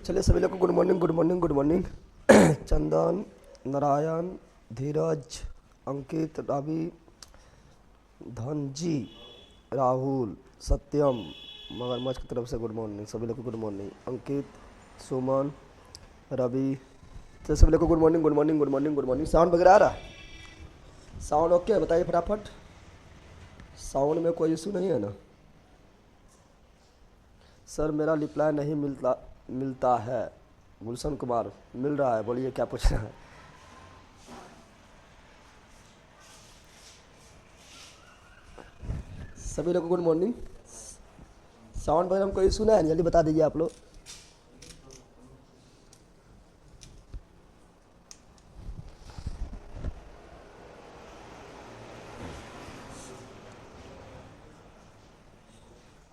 चलिए सभी लोग को good morning good morning good morning. Chandan, Narayan, Dheeraj, Ankit, Ravi, Dhanji, Rahul, Satyam, मगरमच्छ की तरफ से गुड मॉर्निंग। सभी लोग को गुड मॉर्निंग। अंकित, सुमन, रवि, तो सभी लोग को good morning good morning good morning good morning. Sound वगैरह आ रहा है? साउंड ओके बताइए फटाफट। साउंड में कोई इशू नहीं है ना? सर मेरा रिप्लाई नहीं मिलता है। गुलशन कुमार मिल रहा है, बोलिए क्या पूछना है। सभी लोग को गुड मॉर्निंग। साउंड वगैरह में कोई इशू नहीं है, जल्दी बता दीजिए आप लोग।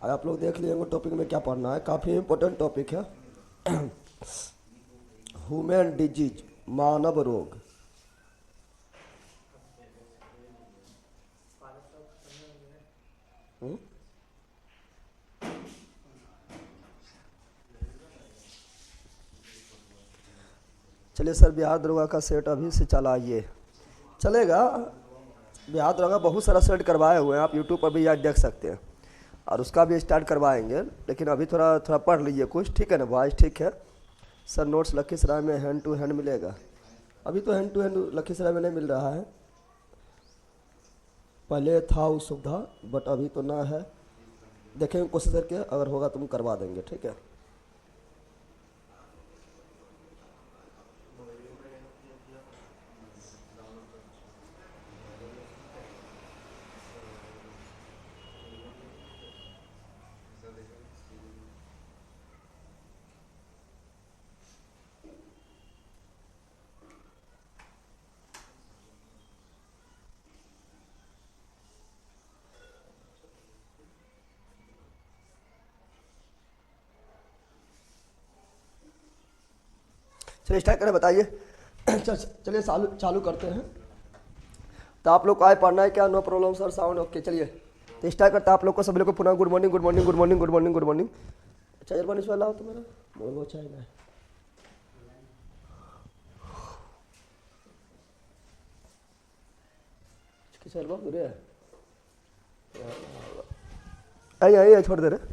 आज आप लोग देख लीजिएगा टॉपिक में क्या पढ़ना है, काफ़ी इम्पोर्टेंट टॉपिक है। ह्यूमन डिजीज, मानव रोग। चलिए सर, बिहार दरोगा का सेट अभी से चलाइए। चलेगा, बिहार दरोगा बहुत सारा सेट करवाए हुए हैं, आप यूट्यूब पर भी याद देख सकते हैं, और उसका भी स्टार्ट करवाएंगे। लेकिन अभी थोड़ा थोड़ा पढ़ लीजिए कुछ, ठीक है ना? वॉइस ठीक है सर। नोट्स लखीसराय में हैंड टू हैंड मिलेगा। अभी तो हैंड टू हैंड लखीसराय में नहीं मिल रहा है, पहले था वो सुविधा, बट अभी तो ना है। देखेंगे कोशिश करके, अगर होगा तो हम करवा देंगे, ठीक है। चलिए स्टार्ट करें, बताइए। चलिए चालू चालू करते हैं। तो आप लोग को आए पढ़ना है क्या? No problem sir, sound okay. चलिए तो स्टार्ट करते हैं। आप लोग को सभी लोग को पुनः good morning good morning good morning good morning good morning. अच्छा जरबान इस वाला हो तो मेरा बहुत चाय ना है। किस वाला बुरे है? आइए आइए, छोड़ दे रहे।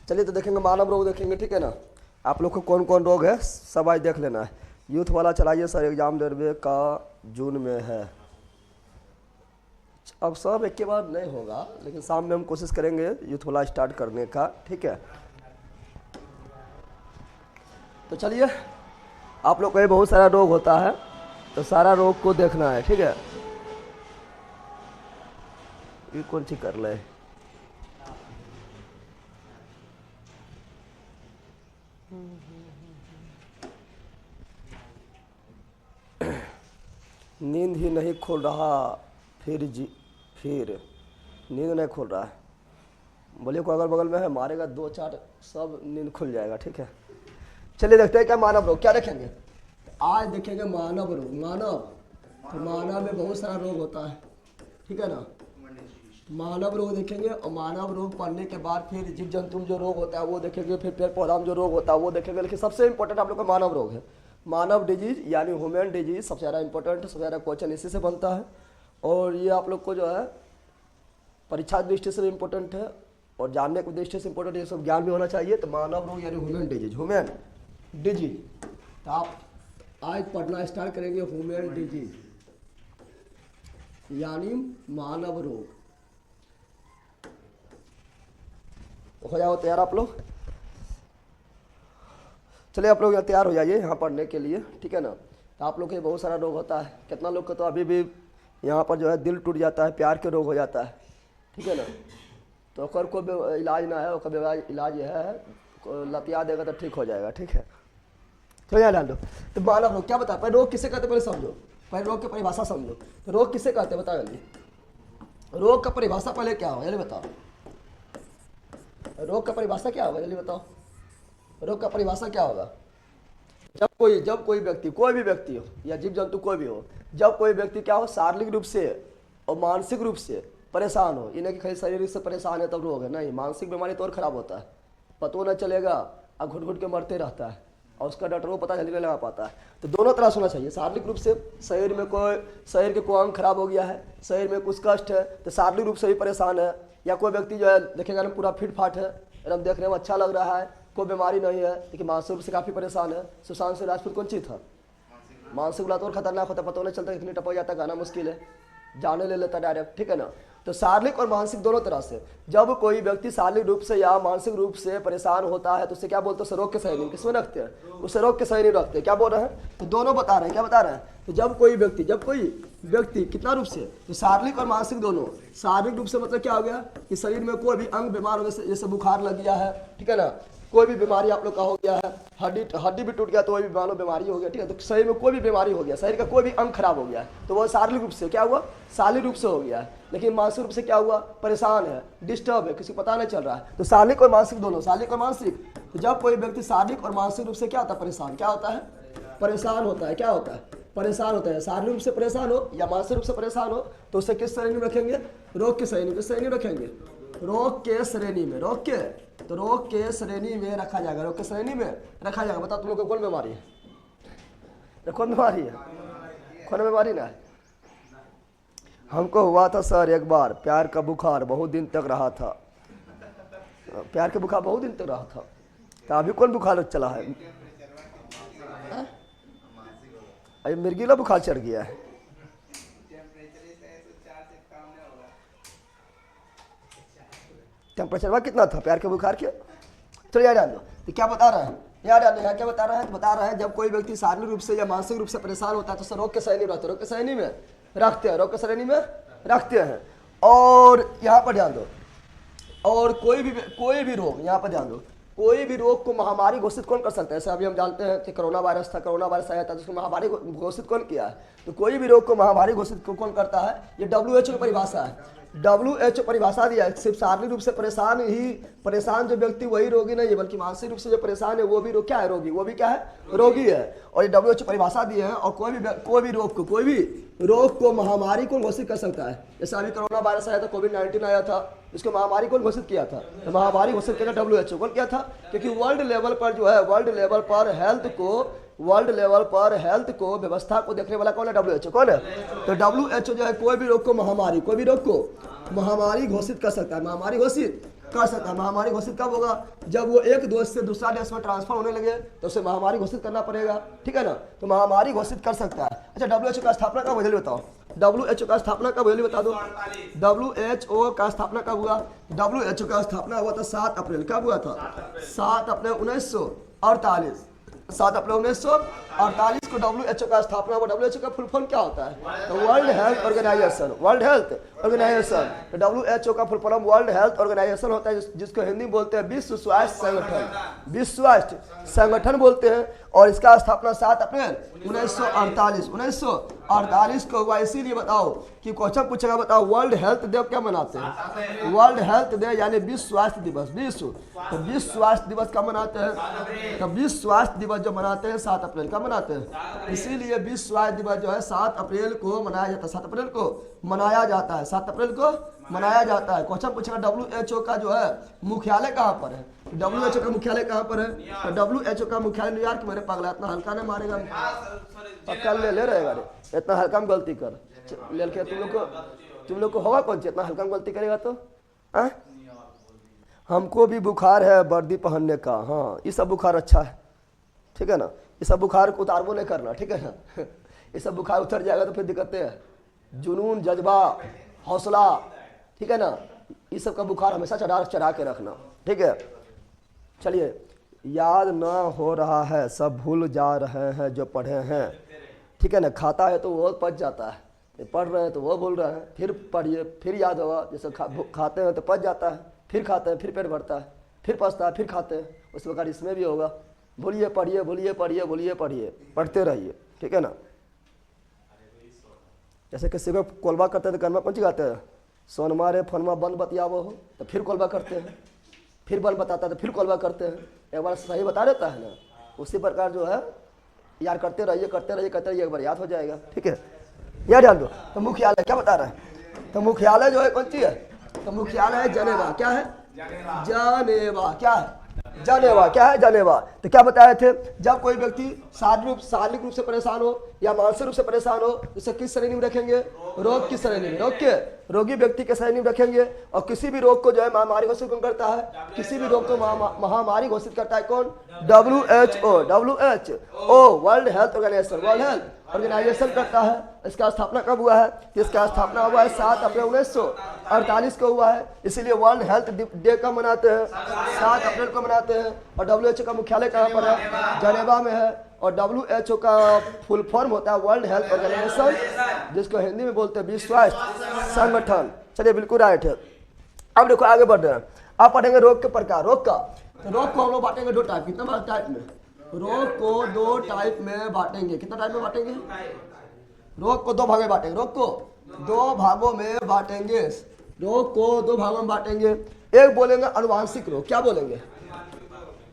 चलिए तो देखेंगे मानव रोग देखेंगे, ठीक है ना? आप लोग को कौन कौन रोग है सब आज देख लेना है। यूथ वाला चलाइए सर, एग्जाम डेरवे का जून में है। अब सब एक के बाद नहीं होगा, लेकिन शाम में हम कोशिश करेंगे यूथ वाला स्टार्ट करने का, ठीक है। तो चलिए, आप लोग को ये बहुत सारा रोग होता है, तो सारा रोग को देखना है, ठीक है। ये कौन सी कर ले? नींद ही नहीं खुल रहा, फिर नींद नहीं खुल रहा है। बोलिए को अगल बगल में है, मारेगा दो चार, सब नींद खुल जाएगा, ठीक है। चलिए देखते हैं क्या मानव रोग क्या देखेंगे आज। देखेंगे मानव रोग। मानव, तो मानव में बहुत सारा रोग होता है, ठीक है ना? मानव रोग देखेंगे, और मानव रोग पढ़ने के बाद फिर जीव जंतु में जो रोग होता है वो देखेंगे, फिर पेड़ पौधा में जो रोग होता है वो देखेंगे। लेकिन सबसे इंपॉर्टेंट आप लोग का मानव रोग है। मानव डिजीज यानी ह्यूमन डिजीज सबसे ज़्यादा इंपॉर्टेंट है, सबसे ज़्यादा क्वेश्चन इसी से बनता है। और ये आप लोग को जो है परीक्षा की दृष्टि से भी इम्पोर्टेंट है, और जानने की दृष्टि से इम्पोर्टेंट, ये सब ज्ञान भी होना चाहिए। तो मानव रोग यानी ह्यूमन डिजीज। तो आप आज पढ़ना स्टार्ट करेंगे ह्यूमन डिजीज यानी मानव रोग। हो जाओ तैयार आप लोग। चलिए आप लोग यहाँ तैयार हो जाइए यहाँ पढ़ने के लिए, ठीक है ना? तो आप लोग के बहुत सारा रोग होता है। कितना लोग का तो अभी भी यहाँ पर जो है दिल टूट जाता है, प्यार के रोग हो जाता है, ठीक है ना? तो अगर कोई इलाज ना है, उसका इलाज यह है, लतिया देगा तो ठीक हो जाएगा, ठीक है। तो यहाँ डाल दो। तो मानव रोग क्या बता, पहले रोग किसे कहते पहले समझो, पहले रोग की परिभाषा समझो। तो रोग किसे कहते बताओ जल्दी। रोग का परिभाषा पहले क्या हो जल्दी बताओ। रोग का परिभाषा क्या होगा जल्दी बताओ। रोग का परिभाषा क्या होगा? जब कोई व्यक्ति, कोई भी व्यक्ति हो या जीव जंतु कोई भी हो, जब कोई व्यक्ति क्या हो, शारीरिक रूप से और मानसिक रूप से परेशान हो, इन्हें कि खाली शारीरिक से परेशान है तब रोग है, नहीं, मानसिक बीमारी तो और खराब होता है, पतो न चलेगा और घुट घुट के मरते रहता है और उसका डॉक्टर को पता जल्दी नहीं लगा पाता है। तो दोनों तरह से होना चाहिए, शारीरिक रूप से शरीर के कोई अंग खराब हो गया है, शरीर में कुछ कष्ट है तो शारीरिक रूप से भी परेशान है, या कोई व्यक्ति जो है देखेगा ना पूरा फिट फाट है, एकदम देखने में अच्छा लग रहा है, कोई बीमारी नहीं है लेकिन मानसिक रूप से काफ़ी परेशान है। सुशांत सिंह राजपूत कौन चीज़ था, मानसिक रूप और खतरनाक होता, पता नहीं चलता कितनी टपक जाता, गाना मुश्किल है, जाने ले लेता डायरेक्ट, ठीक है ना। तो शारीरिक और मानसिक दोनों तरह से जब कोई व्यक्ति शारीरिक रूप से या मानसिक रूप से परेशान होता है तो उसे क्या बोलते हैं, रोग के सही किसमें रखते हैं, उसे रोग के सही नहीं रखते। क्या बोल रहे हैं, तो दोनों बता रहे हैं, क्या बता रहे हैं, तो जब कोई व्यक्ति कितना रूप से, तो शारीरिक और मानसिक दोनों। शारीरिक रूप से मतलब क्या हो गया कि शरीर में कोई भी अंग बीमार हो गया, जैसे बुखार लग गया है, ठीक है ना, कोई भी बीमारी आप लोग का हो गया है, हड्डी भी टूट गया तो वही बीमारी हो गया, ठीक है, तो शरीर में कोई भी बीमारी हो गया, शरीर का कोई भी अंग खराब हो गया है तो वो शारीरिक रूप से क्या हुआ, शारीरिक रूप से हो गया है। लेकिन मानसिक रूप से क्या हुआ, परेशान है, डिस्टर्ब है, किसी को पता नहीं चल रहा है। तो शारीरिक और मानसिक दोनों, शारीरिक और मानसिक। तो जब कोई व्यक्ति शारीरिक और मानसिक रूप से क्या होता है, परेशान, क्या होता है, परेशान होता है, क्या होता है, परेशान होता है, शारीरिक रूप से परेशान हो या मानसिक रूप से परेशान हो तो उसे किस श्रेणी में रखेंगे, रोग की श्रेणी में, किस श्रेणी में रखेंगे, रोग के श्रेणी में, रोग के, तो रोग के श्रेणी में रखा जाएगा, रोग के श्रेणी में रखा जाएगा। बताओ तुम लोग को कौन बीमारी है, कौन बीमारी है, कौन बीमारी ना है। हमको हुआ था सर एक बार प्यार का बुखार, बहुत दिन तक रहा था, प्यार का बुखार बहुत दिन तक रहा था, तो अभी कौन बुखार चला है, अभी मिर्गीला बुखार चढ़ गया है। टेम्परेचर कितना था प्यार के बुखार के, चलो याद डाल दो। तो क्या बता रहे हैं, याद डाल दो, क्या बता रहे हैं, बता रहे हैं जब कोई व्यक्ति शारीरिक रूप से या मानसिक रूप से परेशान होता है तो उसे रोग के श्रेणी में रखते हैं, रोग के श्रेणी में रखते हैं, रोग के श्रेणी में रखते हैं। और यहाँ पर ध्यान दो, और कोई भी रोग, यहाँ पर ध्यान दो, कोई भी रोग को महामारी घोषित कौन कर सकता है। जैसे अभी हम जानते हैं कि कोरोना वायरस था, कोरोना वायरस आया था तो उसको महामारी घोषित कौन किया है, तो कोई भी रोग को महामारी घोषित कौन करता है, ये WHO की परिभाषा है, WHO परिभाषा दिया है। सिर्फ शारीरिक रूप से परेशान जो व्यक्ति वही रोगी नहीं है, बल्कि मानसिक रूप से जो परेशान है वो भी क्या है, रोगी, वो भी क्या है, रोगी है। और ये WHO परिभाषा दी है। और कोई भी रोग को महामारी कौन घोषित कर सकता है। जैसे अभी कोरोना वायरस आया था, कोविड-19 आया था, इसको महामारी कौन घोषित किया था, तो महामारी घोषित किया WHO कौन किया था, क्योंकि वर्ल्ड लेवल पर जो है, वर्ल्ड लेवल पर हेल्थ को व्यवस्था को देखने वाला कौन है, WHO कौन है। तो WHO जो है कोई भी रोग को महामारी घोषित कर सकता है, महामारी घोषित कर सकता है। महामारी घोषित कब होगा, जब वो एक देश से दूसरा देश में ट्रांसफर होने लगे तो उसे महामारी घोषित करना पड़ेगा, ठीक है ना। तो महामारी घोषित कर सकता है। अच्छा, WHO का स्थापना कब हुआ बताओ, WHO का स्थापना कब हुआ बता दो, WHO का स्थापना कब हुआ, WHO का स्थापना हुआ था 7 अप्रैल, कब हुआ था, 7 अप्रैल 1948, 7 अप्रैल 1948 को WHO का स्थापना हुआ। WHO का फुल फॉर्म क्या होता है, तो world health organization, world health organization. तो WHO का full form world health organization होता है, जिसको हिंदी में बोलते हैं विश्व स्वास्थ्य संगठन, विश्व स्वास्थ्य संगठन बोलते हैं। और इसका स्थापना 7 अप्रैल 1948 को हुआ। इसीलिए बताओ कि क्वेश्चन पूछेगा, बताओ वर्ल्ड हेल्थ डे क्या मनाते हैं, वर्ल्ड हेल्थ डे यानी विश्व स्वास्थ्य दिवस, तो विश्व स्वास्थ्य दिवस कब मनाते हैं, तो विश्व स्वास्थ्य दिवस जो मनाते हैं 7 अप्रैल का मनाते हैं। इसीलिए विश्व स्वास्थ्य दिवस जो है 7 अप्रैल को मनाया जाता है, 7 अप्रैल को मनाया जाता है, 7 अप्रैल को मनाया जाता है। क्वेश्चन पूछेगा WHO का जो है मुख्यालय कहाँ पर है, WHO का मुख्यालय कहाँ पर है, तो WHO का मुख्यालय न्यूयॉर्क। मेरे पगला इतना हल्का नहीं मारेगा, पक्का ले रहेगा रे, इतना हल्का में गलती कर ले के तुम लोग को होगा कौन सी, इतना हल्का में गलती करेगा तो हमको भी बुखार है वर्दी पहनने का। हाँ, ये सब बुखार अच्छा है, ठीक है ना, ये सब बुखार को उतारबो नहीं करना, ठीक है ना। ये सब बुखार उतर जाएगा तो फिर दिक्कतें हैं, जुनून, जज्बा, हौसला, ठीक है ना, ये सब का बुखार हमेशा चढ़ा के रखना, ठीक है। चलिए, याद ना हो रहा है, सब भूल जा रहे हैं जो पढ़े हैं, ठीक है ना। खाता है तो वो पच जाता है, पढ़ रहे हैं तो वो भूल रहे हैं, फिर पढ़िए फिर याद होगा। जैसे खाते हैं तो पच जाता है, फिर खाते हैं फिर पेट भरता है, फिर पचता है फिर खाते हैं, उस प्रकार इसमें भी होगा। भूलिए पढ़िए, भूलिए पढ़िए, भूलिए पढ़िए, पढ़ते रहिए, ठीक है ना। जैसे किसी को कोलबा करते हैं तो कन्मा कौन सी गाते हैं, सोनमा रे फोनमा बंद बतियावो हो, तो फिर कोलबा करते हैं, फिर बंद बताता है तो फिर कोलबा करते हैं, एक बार सही बता देता है ना। उसी प्रकार जो है यार करते रहिए करते रहिए करते रहिए, एक बार याद हो जाएगा, ठीक है। यार ध्यान दो। तो मुख्यालय क्या बता रहा है, तो मुख्यालय जो है कौन सी है, तो मुख्यालय है जनेवा। क्या है, जनेवा। क्या है, जनेवा। क्या है, जनेवा। तो क्या बताए थे, जब कोई व्यक्ति शारीरिक रूप से परेशान हो या मानसिक रूप से परेशान हो, उसे किस श्रेणी में रखेंगे, रोग की श्रेणी में। रोग के, रोगी व्यक्ति के श्रेणी में रखेंगे। और किसी भी रोग को जो है महामारी घोषित कौन करता है, किसी भी रोग को महामारी घोषित करता है कौन, WHO। WHO world health organization, world health organization करता है। इसका स्थापना कब हुआ है, इसका स्थापना हुआ है 7 अप्रैल 1948 को हुआ है। इसीलिए वर्ल्ड हेल्थ डे कब मनाते हैं, 7 अप्रैल को मनाते हैं। और WHO का मुख्यालय कहाँ पर है, जनेवा में है। और WHO का फुल फॉर्म होता है वर्ल्ड हेल्थ ऑर्गेनाइजेशन, जिसको हिंदी में बोलते हैं विश्व स्वास्थ्य संगठन। चलिए बिल्कुल राइट है। अब देखो आगे बढ़ रहे हैं, आप पढ़ेंगे रोग के प्रकार। रोग का, तो रोग को हम लोग बांटेंगे 2 टाइप। कितना टाइप में, रोग को 2 टाइप में बांटेंगे। कितना टाइप में बांटेंगे, रोग को 2 भागों में बांटेंगे। रोग को 2 भागों में बांटेंगे। रोग को 2 भागों में बांटेंगे। एक बोलेंगे अनुवांशिक रोग। क्या बोलेंगे,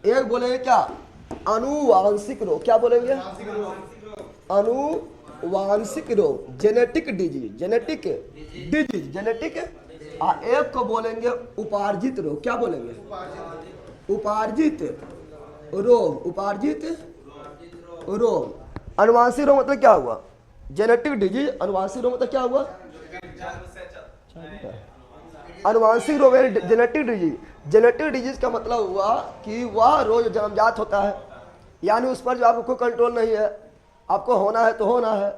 एक बोलेंगे क्या, अनुवांशिक रोग। क्या बोलेंगे, अनुवांशिक रोग, genetic disease, genetic disease, genetic. एक को बोलेंगे उपार्जित रोग। क्या बोलेंगे, उपार्जित रोग, उपार्जित रोग। अनुवांशिक रोग मतलब क्या हुआ, जेनेटिक डिजीज। अनुवांशिक रोग मतलब क्या हुआ, अनुवांशिक रोग है जेनेटिक डिजीज। जेनेटिक डिजीज का मतलब हुआ कि वह रोग जन्मजात होता है, यानी उस पर जो आपको कोई कंट्रोल नहीं है, आपको होना है तो होना है।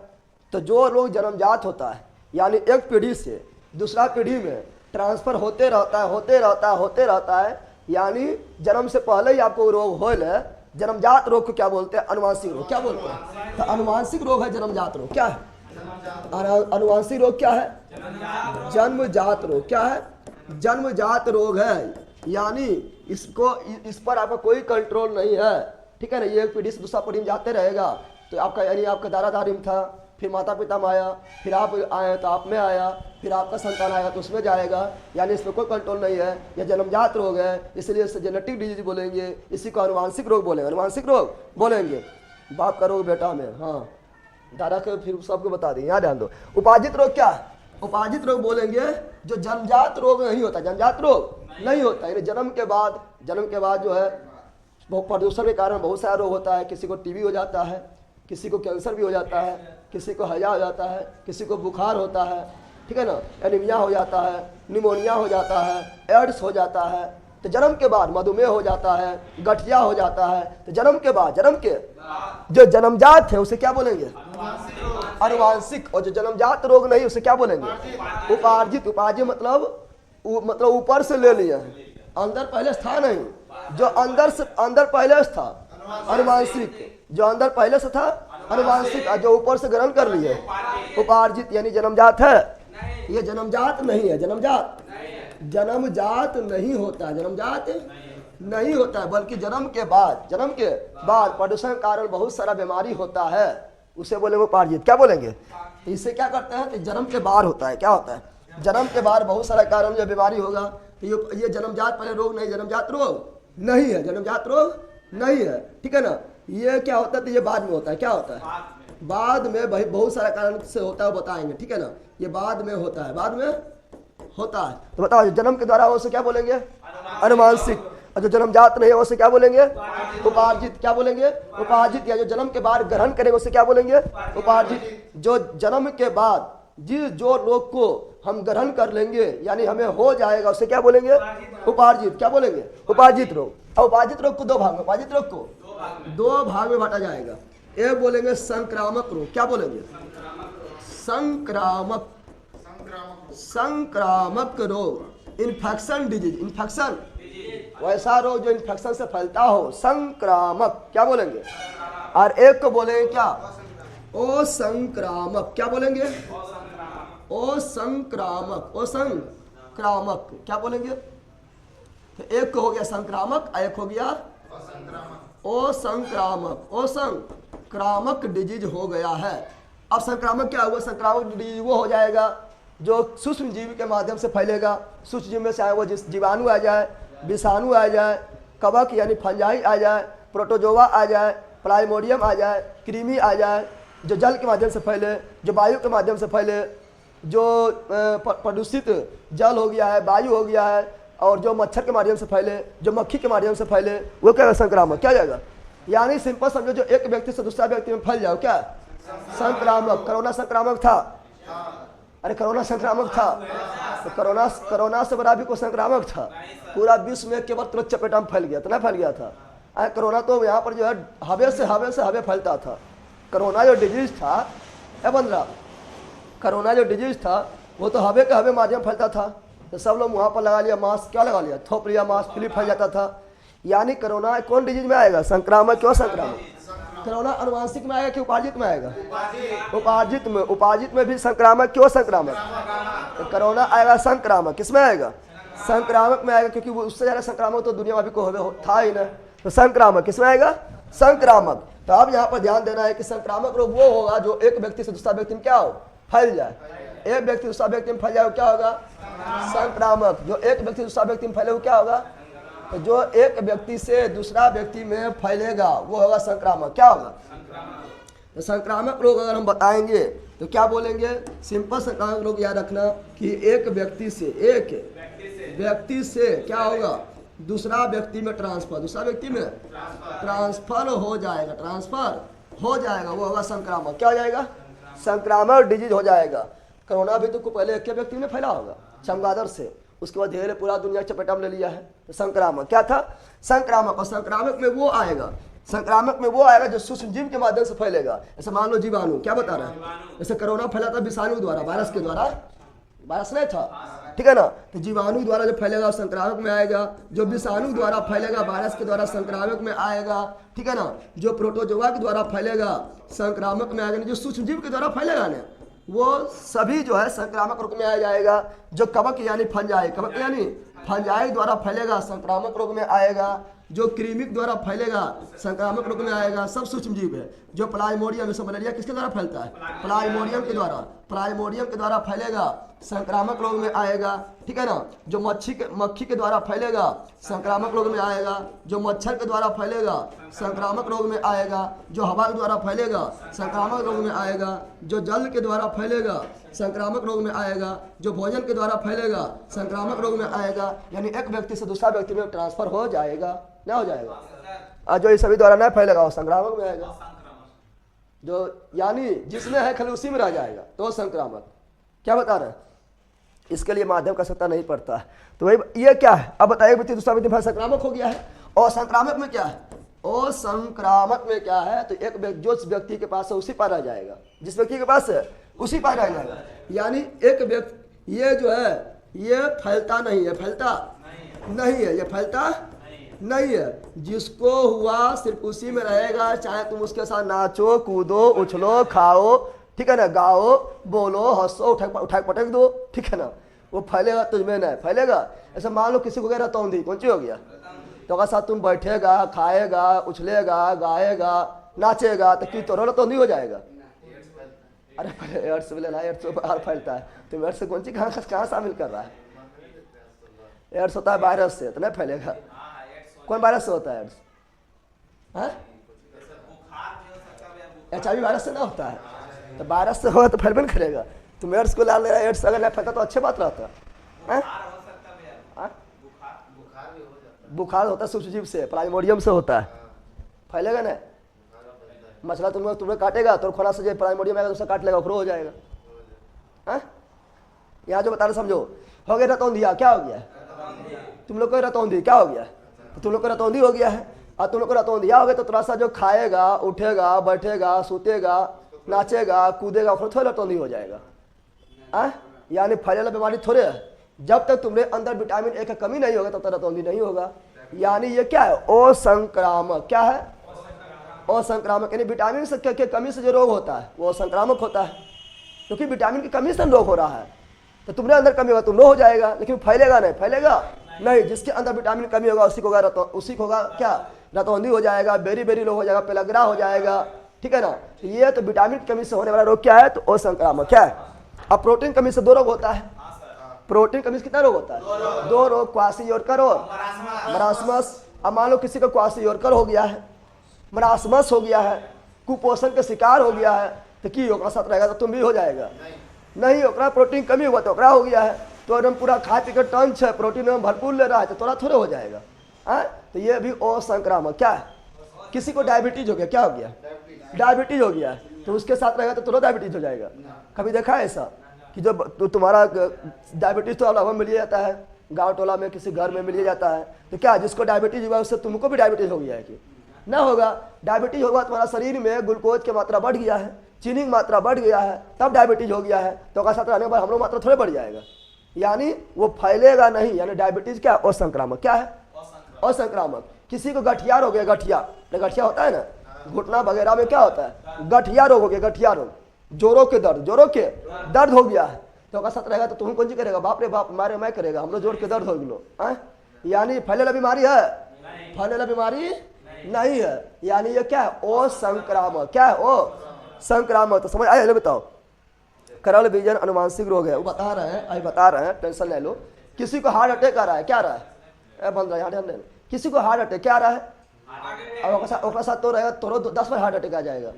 तो जो रोग जन्मजात होता है, यानी एक पीढ़ी से दूसरा पीढ़ी में ट्रांसफर होते रहता है, होते रहता है, यानी जन्म से पहले ही आपको रोग हो ले, जन्मजात रोग को क्या बोलते हैं, अनुवांशिक रोग। क्या बोलते हैं, तो अनुवांशिक रोग है जन्मजात रोग। क्या है, अनुवांशिक रोग क्या है, जन्मजात रोग। क्या है, जन्मजात रोग है, यानी इस पर आपका कोई कंट्रोल नहीं है, ठीक है ना। ये एक पीढ़ी से दूसरा पीढ़ी में जाते रहेगा। तो आपका यानी आपका दादा दादी में था, फिर माता पिता में आया, फिर आप आए तो आप में आया, फिर आपका संतान आएगा तो उसमें जाएगा, यानी इसमें कोई कंट्रोल नहीं है। यह जन्मजात रोग है, इसलिए इसे जेनेटिक डिजीज बोलेंगे। इसी को अनुवांशिक रोग बोलेंगे, अनुवांशिक रोग बोलेंगे। बाप का रोग बेटा में, हाँ दादा के फिर सबको बता दें, यहाँ ध्यान दो। उपार्जित रोग क्या है, उपार्जित रोग बोलेंगे जो जन्मजात रोग नहीं होता, जन्मजात रोग नहीं होता, यानी जन्म के बाद जो है प्रदूषण के कारण बहुत सारा रोग होता है। किसी को टीबी हो जाता है, किसी को कैंसर भी हो जाता है, किसी को हैजा हो जाता है, किसी को बुखार होता है, ठीक है ना, एनीमिया हो जाता है, निमोनिया हो जाता है, एड्स हो जाता है। तो जन्म के बाद मधुमेह हो जाता है, गठिया हो जाता है। तो जन्म के बाद, जन्म के जो जन्मजात है उसे क्या बोलेंगे, अनुवांशिक। और जो जन्मजात रोग नहीं उसे क्या बोलेंगे, उपार्जित। उपार्जित मतलब ऊपर से ले लिया, अंदर पहले था नहीं, जो अंदर पहले से था अनुवांशिक, जो अंदर पहले से था अनुवांशिक, जो ऊपर से ग्रहण कर लिए उपार्जित, यानी जन्मजात है। ये जन्मजात नहीं है, जन्मजात नहीं होता है, जन्मजात नहीं होता है, बल्कि जन्म के बाद प्रदूषण के कारण बहुत सारा बीमारी होता है, उसे बोलेंगे उपार्जित। क्या बोलेंगे, इसे क्या करते हैं, जन्म के बाद होता है। क्या होता है, जन्म के बाद बहुत सारा कारण जो बीमारी होगा, तो ये जन्मजात पहले रोग नहीं, जन्मजात रोग नहीं है, जन्मजात रोग नहीं है, ठीक है ना। ये क्या होता है, तो ये बाद में होता है। क्या होता है, बाद में भाई बहुत सारा कारण से होता है, बताएंगे, ठीक है ना। ये बाद में होता है, बाद में होता है। तो बताओ, जन्म के द्वारा उसे क्या बोलेंगे, अनुवांशिक। और जो जन्मजात नहीं है उसे क्या बोलेंगे, उपार्जित। क्या बोलेंगे, उपार्जित। या जो जन्म के बाद ग्रहण करेंगे उसे क्या बोलेंगे, उपार्जित। जो जन्म के बाद जो रोग को हम ग्रहण कर लेंगे, यानी हमें हो जाएगा, उसे क्या बोलेंगे, उपार्जित। क्या बोलेंगे, उपार्जित रोग। अब उपार्जित रोग को 2 भाग में, उपार्जित रोग को 2 भाग में बांटा जाएगा। एक बोलेंगे संक्रामक रोग। क्या बोलेंगे, संक्रामक रोग, इन्फेक्शन डिजीज, इन्फेक्शन वैसा रोग जो इन्फेक्शन से फैलता हो, संक्रामक। क्या बोलेंगे, और एक को बोलेंगे क्या, असंक्रामक। क्या बोलेंगे, असंक्रामक, असंक्रामक। क्या बोलेंगे, तो एक को हो गया संक्रामक, एक हो गया असंक्रामक। असंक्रामक डिजीज हो गया है। अब संक्रामक क्या हुआ, संक्रामक डिजीज वो हो जाएगा जो सूक्ष्म जीव के माध्यम से फैलेगा। सूक्ष्म जीव में चाहे वो जीवाणु आ जाए, विषाणु आ जाए, कवक यानी फंजाई आ जाए, प्रोटोजोआ आ जाए, प्लाज्मोडियम आ जाए, कृमि आ जाए, जो जल के माध्यम से फैले, जो वायु के माध्यम से फैले, जो प्रदूषित जल हो गया है, वायु हो गया है, और जो मच्छर के माध्यम से फैले, जो मक्खी के माध्यम से फैले, वो क्या संक्रामक क्या जाएगा। यानी सिंपल समझो, जो एक व्यक्ति से दूसरा व्यक्ति में फैल जाओ क्या संक्रामक। कोरोना संक्रामक था, अरे कोरोना संक्रामक था, तो कोरोना से बड़ा भी कोई संक्रामक था। पूरा विश्व में केवल तुरंत चपेटा में फैल गया, इतना फैल गया था। अरे कोरोना तो यहाँ पर जो है हवे से हवे फैलता था। कोरोना जो डिजीज था बंदरा, कोरोना जो डिजीज था वो तो हवे के हवे माध्यम फैलता था। तो सब लोग वहाँ पर लगा लिया मास्क, क्या लगा लिया, थोप लिया मास्क, फिर फैल जाता था। यानी कोरोना कौन डिजीज में आएगा, संक्रामक। क्यों संक्रामक? कोरोना अनुवांशिक में आएगा कि उपार्जित में आएगा? उपार्जित में भी संक्रामक। क्यों संक्रामक? तो कोरोना आएगा संक्रामक, किसमें आएगा, संक्रामक में आएगा, क्योंकि वो उससे ज़्यादा संक्रामक तो दुनिया में अभी कोई था ही ना। तो संक्रामक किसमें आएगा, संक्रामक। तो अब यहाँ पर ध्यान देना है कि संक्रामक रोग वो होगा जो एक व्यक्ति से दूसरा व्यक्ति में क्या हो, फैल जाए। एक व्यक्ति दूसरा व्यक्ति में फैल जाए क्या होगा, संक्रामक। जो एक व्यक्ति दूसरा व्यक्ति में फैले वो क्या होगा, तो जो एक व्यक्ति से दूसरा व्यक्ति में फैलेगा वो होगा संक्रामक। क्या होगा, तो संक्रामक रोग अगर हम बताएंगे तो क्या बोलेंगे, सिंपल संक्रामक रोग याद रखना कि एक व्यक्ति से क्या होगा, दूसरा व्यक्ति में ट्रांसफर, दूसरा व्यक्ति में ट्रांसफर हो जाएगा, वो होगा संक्रामक। क्या हो जाएगा, संक्रामक डिजीज हो जाएगा। कोरोना भी तो पहले एक व्यक्ति में फैला होगा चमगादड़ से, उसके बाद धीरे पूरा दुनिया चपेटा में ले लिया है। तो संक्रामक क्या था, संक्रामक। और संक्रामक में वो आएगा जो सूक्ष्म जीव के माध्यम से फैलेगा। जैसे मान लो जीवाणु, क्या बता रहा है, जैसे कोरोना फैला था विषाणु द्वारा, वायरस के द्वारा, वायरस नहीं था, ठीक है ना। तो जीवाणु द्वारा जो फैलेगा संक्रामक में आएगा, जो विषाणु द्वारा फैलेगा वायरस के द्वारा संक्रामक में आएगा, ठीक है ना। जो प्रोटोजोआ के द्वारा फैलेगा संक्रामक में आएगा, जो सूक्ष्म जीव के द्वारा फैलेगा ना, वो सभी जो है संक्रामक रोग में आ जाएगा। जो कवक यानी फंजाई द्वारा फैलेगा संक्रामक रोग में आएगा। जो कृमि द्वारा फैलेगा संक्रामक रोग में आएगा, सब सूक्ष्म जीव है। जो प्लाज्मोडियम, जैसे मलेरिया किसके द्वारा फैलता है, प्लाज्मोडियम के द्वारा फैलेगा संक्रामक रोग में आएगा, ठीक है ना। जो मक्खी के द्वारा फैलेगा संक्रामक रोग में आएगा। जो मच्छर के द्वारा फैलेगा संक्रामक रोग में आएगा। जो हवा के द्वारा फैलेगा संक्रामक रोग में आएगा। जो जल के द्वारा फैलेगा संक्रामक रोग में आएगा। जो भोजन के द्वारा फैलेगा संक्रामक रोग में आएगा। यानी एक व्यक्ति से दूसरा व्यक्ति में ट्रांसफर हो जाएगा, ना हो जाएगा। और जो इस सभी द्वारा नहीं फैलेगा वो संक्रामक में आएगा। जो यानी जिसमें है खाली उसी में रह जाएगा, तो संक्रामक। क्या बता रहे हैं, इसके लिए माध्यम का सत्ता नहीं पड़ता है। तो वही ये क्या है, अब बताइए व्यक्ति दूसरा व्यक्ति संक्रामक हो गया है। और संक्रामक में क्या है, और संक्रामक में क्या है, तो एक जो व्यक्ति के पास है उसी पर रह जाएगा, जिस व्यक्ति के पास है उसी पर रह जाएगा। यानी एक व्यक्ति ये जो है ये फैलता नहीं है, फैलता नहीं है। जिसको हुआ सिर्फ उसी में रहेगा, चाहे तुम उसके साथ नाचो, कूदो, उछलो, खाओ, ठीक है ना, गाओ, बोलो, हंसो, उठा पटक दो, ठीक है ना, वो फैलेगा, तुझमें नहीं फैलेगा। ऐसा मान लो किसी को गया रतौंधी, कौन सी हो गया, तो अगर साथ तुम बैठेगा, खाएगा, उछलेगा, गाएगा, नाचेगा, तो तो रतौंधी हो जाएगा। अरे पहले एड्स लेना, एड्स बाहर फैलता है, तो एड्स से कौन सी कहाँ शामिल कर रहा है। एड्स होता है वायरस से, तो नहीं फैलेगा। कौन वायरस से होता है एड्स, HIV वायरस से ना होता है, तो वायरस से होगा तो फैल भी नहीं करेगा। तुम एड्स को ला ले, एड्स अगर नहीं फैलता तो अच्छी बात रहता है। बुखार होता है सूक्ष्म जीव से, प्लाज्मोडियम से होता है, फैलेगा ना। मछला तुम्हें काटेगा तो खोला से जो प्लाज्मोडियम आएगा उससे काट लेगा, उखरो हो जाएगा। यहाँ जो बता रहे समझो, हो गया रतौंधिया, क्या हो गया, तुम लोग को रतौंधी क्या हो गया, तो तुम लोग को रतौंधी हो गया है। और तुम लोग को रतौंधिया हो गया तो थोड़ा सा जो खाएगा, उठेगा, बैठेगा, सूतेगा, नाचेगा, कूदेगा, थोड़ा रतौंधी हो जाएगा। यानी फैलेला बीमारी थोड़े है। जब तक तुम्हारे अंदर विटामिन ए का कमी नहीं होगा तब तक रतौंधी नहीं होगा। यानी ये क्या है, असंक्रामक। क्या है, असंक्रामक। यानी विटामिन की कमी से जो रोग होता है वो संक्रामक होता है, क्योंकि विटामिन की कमी से रोग हो रहा है। तो तुम्हारे अंदर कमी होगा तुम लो हो जाएगा, लेकिन फैलेगा नहीं। जिसके अंदर विटामिन कमी होगा उसी को होगा क्या, रतौंधी हो जाएगा, बेरी लो हो जाएगा, पेलग्रा हो जाएगा, ठीक है ना। ये तो विटामिन की कमी से होने वाला रोग क्या है, तो असंक्रामक। क्या है, अब प्रोटीन कमी से 2 रोग होता है। प्रोटीन कमी से कितना रोग होता है, 2 रोग, क्वासी योरकर और मरासमस। अब मान लो किसी को क्वासी योरकर हो गया है, मरासमस हो गया है, कुपोषण के शिकार हो गया है, तो की ओकरा साथ रहेगा तो तुम भी हो जाएगा? नहीं, ओकरा प्रोटीन कमी हुआ तो ओकरा हो गया है, तो एकदम पूरा खा पी कर टंच है, प्रोटीन में भरपूर ले रहा है, तो थोड़ा थोड़ा हो जाएगा। तो ये भी असंक्रामक क्या है? किसी को डायबिटीज हो गया, क्या हो गया? डायबिटीज हो गया है, तो उसके साथ रहेगा तो तुरंत डायबिटीज हो जाएगा। कभी देखा है ऐसा कि जो तो तुम्हारा डायबिटीज तो अलावा मिल जाता है, गांव टोला में किसी घर में मिल जाता है, तो क्या जिसको डायबिटीज हुआ उससे तुमको भी डायबिटीज हो गया है कि ना? होगा। डायबिटीज होगा, तुम्हारा शरीर में ग्लूकोज की मात्रा बढ़ गया है, चीनी की मात्रा बढ़ गया है, तब डायबिटीज हो गया है, तो उसका साथ रहने के बाद हम लोग मात्रा थोड़े बढ़ जाएगा, यानी वो फैलेगा नहीं। यानी डायबिटीज क्या? असंक्रामक। क्या है? असंक्रामक। किसी को गठिया हो गया, गठिया होता है ना, घुटना वगैरह में क्या होता है? गठिया रोग हो गया, गठिया रोग, जोरों के दर्द हो गया है, तो उसका साथ रहेगा तो तुम कौन सी करेगा? बाप रे बाप, मारे मैं करेगा, हम लोग जोड़ के दर्द हो गया। यानी फैलेला बीमारी है? फैलेला बीमारी नहीं है, यानी ये क्या है? असंक्रामक। क्या है? ओ संक्रामक। तो समझ आया? बताओ। करल बीजन अनुवांशिक रोग है, वो बता रहे हैं, टेंशन ले लो। किसी को हार्ट अटैक आ रहा है, क्या आ रहा है? बंद रहा है, किसी को हार्ट अटैक क्या आ रहा है? और साथ तो रहेगा तो 10 बार हार्ट अटैक आ जाएगा।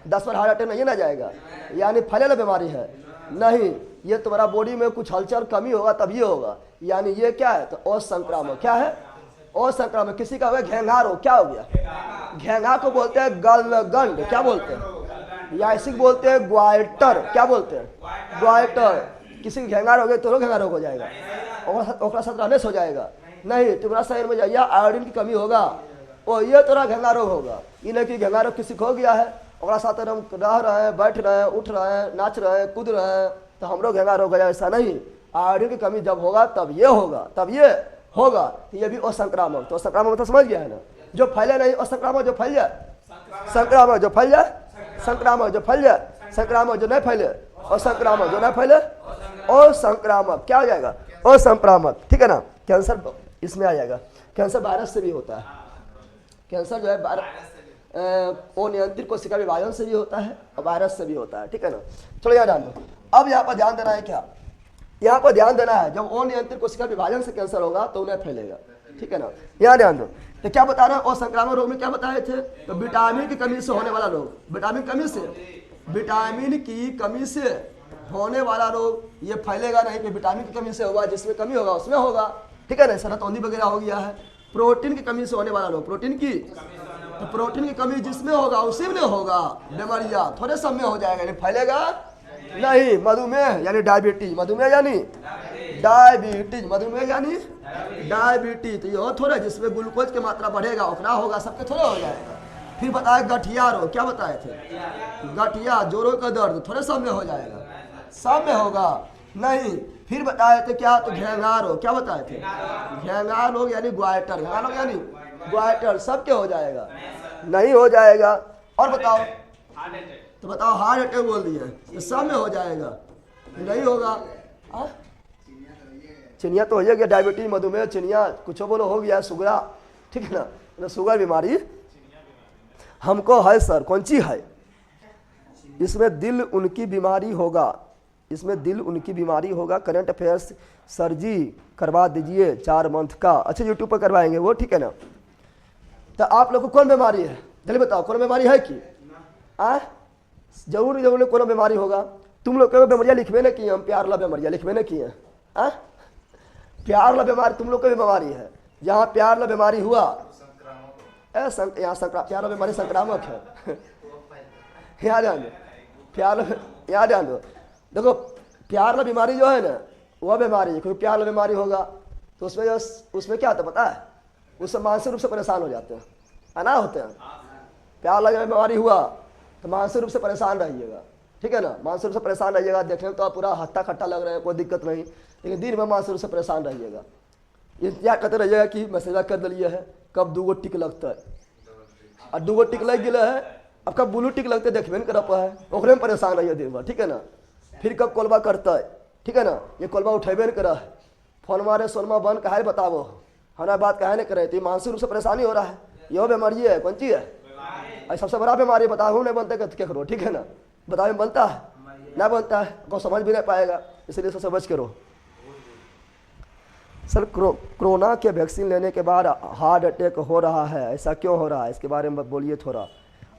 10 बार हार्ट अटैक नहीं ना जाएगा, यानी फैलेला बीमारी है नहीं, ये तुम्हारा बॉडी में कुछ हलचल कमी होगा तब ये होगा, यानी ये क्या है? तो असंक्रामक। क्या है? असंक्रामक। किसी का हो गया घेंघा रोग, क्या हो गया? घेंघा को बोलते हैं गलगंड, क्या बोलते हैं? या इसी को बोलते हैं ग्वाल्टर, क्या बोलते हैं? ग्वाल्टर। किसी को घेंघा रोग है तो घेंघा रोग हो जाएगा, और साथ रहने से हो जाएगा नहीं, तुम्हारा शरीर में जाइए आयोडीन की कमी होगा, और ये तोरा घेंघा रोग होगा। इन्हें कि घेंघा रोग किसी को हो गया है, और साथ हम रह रहे हैं, बैठ रहे हैं, उठ रहे हैं, नाच रहे हैं, कूद रहे हैं, तो हम लोग घेंघा रोग है, ऐसा नहीं। आयोडीन की कमी जब होगा तब ये होगा, तो ये भी असंक्रामक। तो असंक्रामक तो समझ गया है ना? जो फैले नहीं असंक्रामक, जो फैल जाए संक्रामक, जो फैल जाए संक्रामक, जो फैल जाए संक्रामक, जो नहीं फैले असंक्रामक, जो नहीं फैले असंक्रामक। क्या हो जाएगा? असंक्रामक। ठीक है ना? कैंसर इसमें आ जाएगा। कैंसर वायरस से भी होता है, कैंसर जो है अनियंत्रित कोशिका विभाजन से भी होता है और वायरस से भी होता है। ठीक है ना? चलो यहाँ ध्यान दो। अब यहाँ पर ध्यान देना है, क्या यहाँ पर ध्यान देना है? जब अनियंत्रित कोशिका विभाजन से कैंसर होगा तो उन्हें फैलेगा। ठीक है ना? यहाँ ध्यान दो। तो क्या बता रहे हैं? असंक्रामक रोग में क्या बताए थे? तो विटामिन की कमी से होने वाला रोग, विटामिन की कमी से होने वाला रोग, ये फैलेगा नहीं कि विटामिन की कमी से होगा, जिसमें कमी होगा उसमें होगा। ठीक है ना? सेरोटोनिन वगैरह हो गया है। प्रोटीन की कमी से होने वाला रोग, प्रोटीन की कमी जिसमें होगा उसी में होगा। बीमारियां थोड़े सब में हो जाएगा, यानी फैलेगा नहीं। मधुमेह यानी डायबिटीज, मधुमेह यानी डायबिटीज, तो ये थोड़ा जिसमें ग्लूकोज की मात्रा बढ़ेगा उतना होगा, सबके थोड़ा हो जाएगा। फिर बताया गठिया रोग, क्या बताए थे? गठिया, जोड़ों का दर्द, थोड़े सब में हो जाएगा, सब में होगा नहीं। फिर बताए थे क्या? तो घेंघा रोग, क्या बताए थे? घेंघा रोग यानी ग्वाल्टर, घेंघा रोग यानी ग्वाल्टर, सबके हो जाएगा नहीं हो जाएगा। और बताओ, तो बताओ हार्ट अटैक बोल दिया, तो सब में हो जाएगा नहीं होगा। चिनिया तो हो गया, डायबिटीज, मधुमेह, चिनिया, कुछ बोलो हो गया, सुगरा। ठीक है ना? तो शुगर बीमारी हमको है सर, कौन सी है? इसमें दिल उनकी बीमारी होगा, करंट अफेयर्स सर जी करवा दीजिए 4 मंथ का। अच्छा यूट्यूब पर करवाएंगे वो, ठीक है ना? तो आप लोग को कौन बीमारी है जल्दी बताओ, कौन बीमारी है कि? जरूर कौन बीमारी होगा। तुम लोग को बीमारियाँ लिखवे न किए, हम प्यार ला बीमारियाँ लिखवे न किए। प्यार ला बीमारी तुम लोग को भी बीमारी है। जहाँ प्यार ला बीमारी हुआ यहाँ प्यार ला बीमारी संक्रामक है। यहाँ ध्यान दो, यहाँ ध्यान दो। देखो प्यार ला बीमारी जो है ना वह बीमारी है, क्योंकि प्यार ला बीमारी होगा तो उसमें क्या होता है पता है? उससे मानसिक रूप से परेशान हो जाते हैं, अना होते हैं। प्यार लगे बीमारी हुआ तो मानसिक रूप से परेशान रहिएगा। ठीक है ना? मानसिक रूप से परेशान रहिएगा। देखने में तो पूरा हट्टा खट्टा लग रहा है, कोई दिक्कत नहीं, लेकिन दिन में मानसिक रूप से परेशान रहिएगा। इंतजार करते रहिएगा कि मैसेज कर दिए है, कब 2 टिक लगता है, और 2 टिक लग गया है, अब कब ब्लू टिक लगते देखबे नहीं कर पाए, ओकरे में परेशान रहिए दिन भर। ठीक है ना? फिर कब कॉलबा करता है, ठीक है ना? ये कॉलबा उठेबे नहीं करा है, फोन मारे सोनमा बंद कहा बतावो, हमारा बात कहे नहीं करे, तो मानसिक रूप से परेशानी हो रहा है। यह बीमारी है, कौन सी है? सबसे बड़ा बीमारी बताओ नहीं बनता क्या करो। ठीक है ना? बताओ बनता है ना बनता है, को समझ भी नहीं पाएगा, इसलिए सबसे बच के रहो। सर कोरोना के वैक्सीन लेने के बाद हार्ट अटैक हो रहा है, ऐसा क्यों हो रहा है, इसके बारे में बोलिए थोड़ा।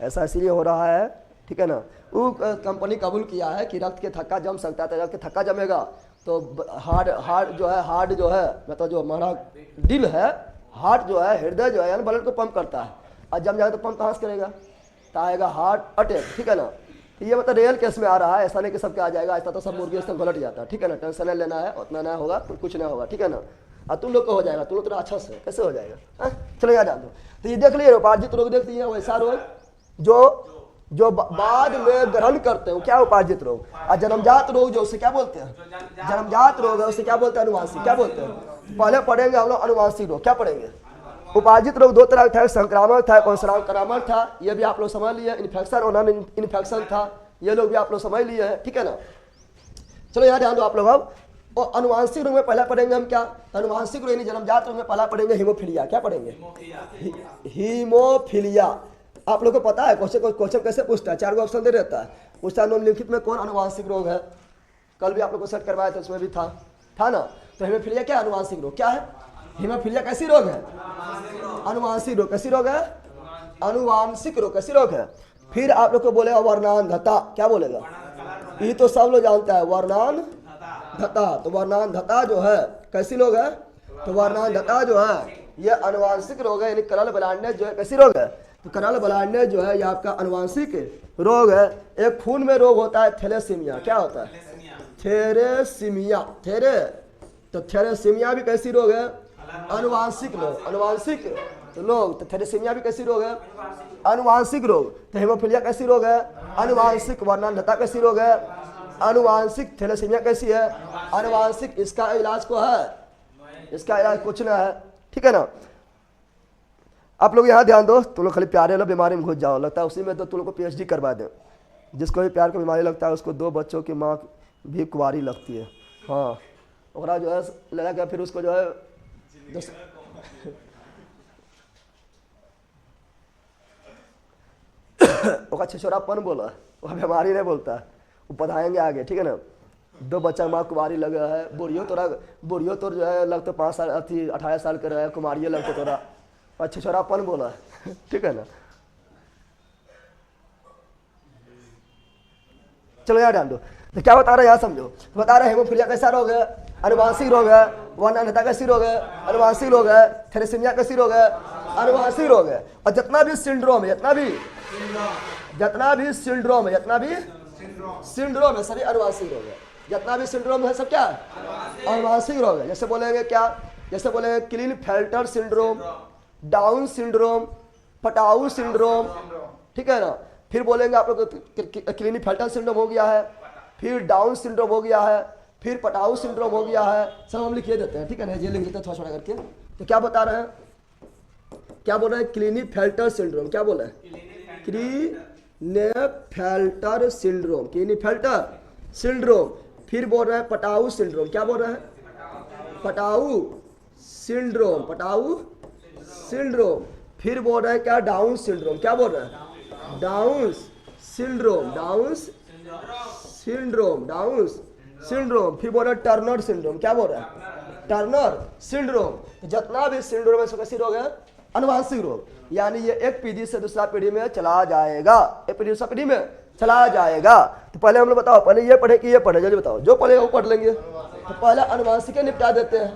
ऐसा इसलिए हो रहा है, ठीक है ना, वो कंपनी कबूल किया है कि रक्त के थक्का जम सकता है, तो रक्त के थक्का जमेगा तो हार्ट जो है मतलब जो हमारा दिल है, हार्ट जो है, हृदय जो है यानी ब्लड को पंप करता है, और जम जाएगा तो पंप कहाँ से करेगा, तो आएगा हार्ट अटैक, ठीक है ना। ये मतलब रियल केस में आ रहा है, ऐसा नहीं कि सबके आ जाएगा, ऐसा तो सब मुर्गी से गलत जाता है, ठीक है ना। टेंशन नहीं लेना है, उतना नहीं होगा, कुछ नहीं होगा, ठीक है ना। और तुम लोग को हो जाएगा, तुम लोग तो अच्छा से कैसे हो जाएगा, चलो याद डाल दो। तो ये देख लिए उपार्जित रोग, देखती है वैसा रोग जो बाद में ग्रहण करते हैं, क्या उपार्जित रोग। और जन्मजात रोग जो उसे क्या बोलते हैं, जन्मजात रोग है उसे क्या बोलते हैं, अनुवांशिक, क्या बोलते हैं। पहले पढ़ेंगे हम लोग अनुवांशिक रोग, क्या पढ़ेंगे। उपार्जित रोग दो तरह था, संक्रामक था, कौन संक्रामक था, ये भी आप लोग समझ लिए। इन्फेक्शन और नॉन इन्फेक्शन था, ये लोग भी आप लोग समझ लिए हैं, ठीक है ना। चलो यहाँ ध्यान दो आप लोग। अब और अनुवांशिक रोग में पहला पढ़ेंगे हम क्या, अनुवांशिक रोग यानी जन्मजात रोग में पहला पढ़ेंगे हीमोफीलिया, क्या पढ़ेंगे, हीमोफीलिया। आप लोग को पता है क्वेश्चन कैसे पूछता है, 4 ऑप्शन दे देता है, पूछता है निम्नलिखित में कौन अनुवांशिक रोग है। कल भी आप लोग को सेट करवाया था, उसमें भी था ना। तो हीमोफीलिया क्या, अनुवांशिक रोग क्या है, हीमोफीलिया कैसी रोग है, अनुवांशिक रोग, कैसी रोग है, अनुवांशिक रोग कैसी रोग है। फिर आप लोग को बोलेगा वर्णांधता, क्या बोलेगा, ये तो सब लोग जानता है, वर्णांधता। तो वर्णांधता जो है कैसी रोग है, तो वर्णांधता जो है ये अनुवांशिक रोग है, यानी कलर ब्लाइंडनेस जो है कैसी रोग है, तो कलर ब्लाइंडनेस जो है ये आपका अनुवांशिक रोग है। एक खून में रोग होता है थैलेसीमिया, क्या होता है, थैलेसीमिया, तो थैलेसीमिया भी कैसी रोग है, अनुवांशिक रोग, अनुवांशिक रोग। तो थैलेसीमिया भी कैसी रोग है, अनुवांशिक रोग। तो हेमोफीलिया कैसी रोग है, अनुवांशिक। वर्णांधता कैसी रोग है, अनुवांशिक। थैलेसीमिया कैसी है, अनुवांशिक। इसका इलाज को है, इसका इलाज कुछ ना है, ठीक है ना। आप लोग यहाँ ध्यान दो, तुम लोग खाली प्यारे वाला बीमारी में घुस जाओ, लगता है उसी में तो तुम लोग को PhD करवा दें। जिसको भी प्यार की बीमारी लगता है उसको 2 बच्चों की माँ भी कुंवारी लगती है, हाँ, और जो है लगा क्या, फिर उसको जो है वो छिछोरापन बोला, वह बीमारी नहीं बोलता, वो पढ़ाएंगे आगे, ठीक है ना। 2 बच्चा माँ कुमारी लगा है, बुढ़ियो तो जो है लगता 5 साल 18 साल का रहा है, कुमारिये लगता तोरा, और छिछोरापन बोला है, ठीक है ना। चलो यार डाल दो। तो क्या बता रहे हैं यहाँ समझो, बता रहे हैं हेमोफीलिया कैसा रोग है, अनुवांशिक रोग है। वर्णांधता कैसी रोग है, अनुवांशिक रोग है। थैलेसीमिया कैसी रोग है, अनुवांशिक रोग है। और जितना भी सिंड्रोम है, जितना भी सिंड्रोम है सभी अनुवांशिक रोग है। जितना भी सिंड्रोम है सब क्या है, अनुवांशिक रोग है। जैसे बोलेंगे क्या, जैसे बोलेंगे Klinefelter syndrome, down syndrome, Patau syndrome, ठीक है ना। फिर बोलेंगे आप लोग क्लीनफेल्टर सिंड्रोम हो गया है, फिर डाउन सिंड्रोम हो गया है, फिर पटाऊ सिंड्रोम हो गया है, सब हम लिखिए देते हैं, ठीक है ना। ये लिख देते हैं थोड़ा थोड़ा करके। तो क्या बता रहे हैं, क्या बोल रहे हैं, क्लीनफेल्टर सिंड्रोम, क्या बोल रहे हैं, क्लीनफेल्टर सिंड्रोम, क्लीनफेल्टर सिंड्रोम। फिर बोल रहे हैं पटाऊ सिंड्रोम, क्या बोल रहे हैं, पटाऊ सिंड्रोम, पटाऊ सिंड्रोम। फिर बोल रहे हैं क्या, डाउन सिंड्रोम, क्या बोल रहे हैं, down syndrome, down syndrome, down syndrome. फिर बोल रहे हैं टर्नर सिंड्रोम, क्या बोल रहे हैं, टर्नर सिंड्रोम। जितना भी सिंड्रोम है कैसी रोग है, अनुवांशिक रोग। यानी ये एक पीढ़ी से दूसरा पीढ़ी में चला जाएगा, एक पीढ़ी दूसरा पीढ़ी में चला जाएगा। तो पहले हम लोग बताओ, पहले ये पढ़े कि ये पढ़े, जल्दी बताओ, जो पढ़े वो पढ़ लेंगे। तो पहले अनुवांशिक निपटा देते हैं,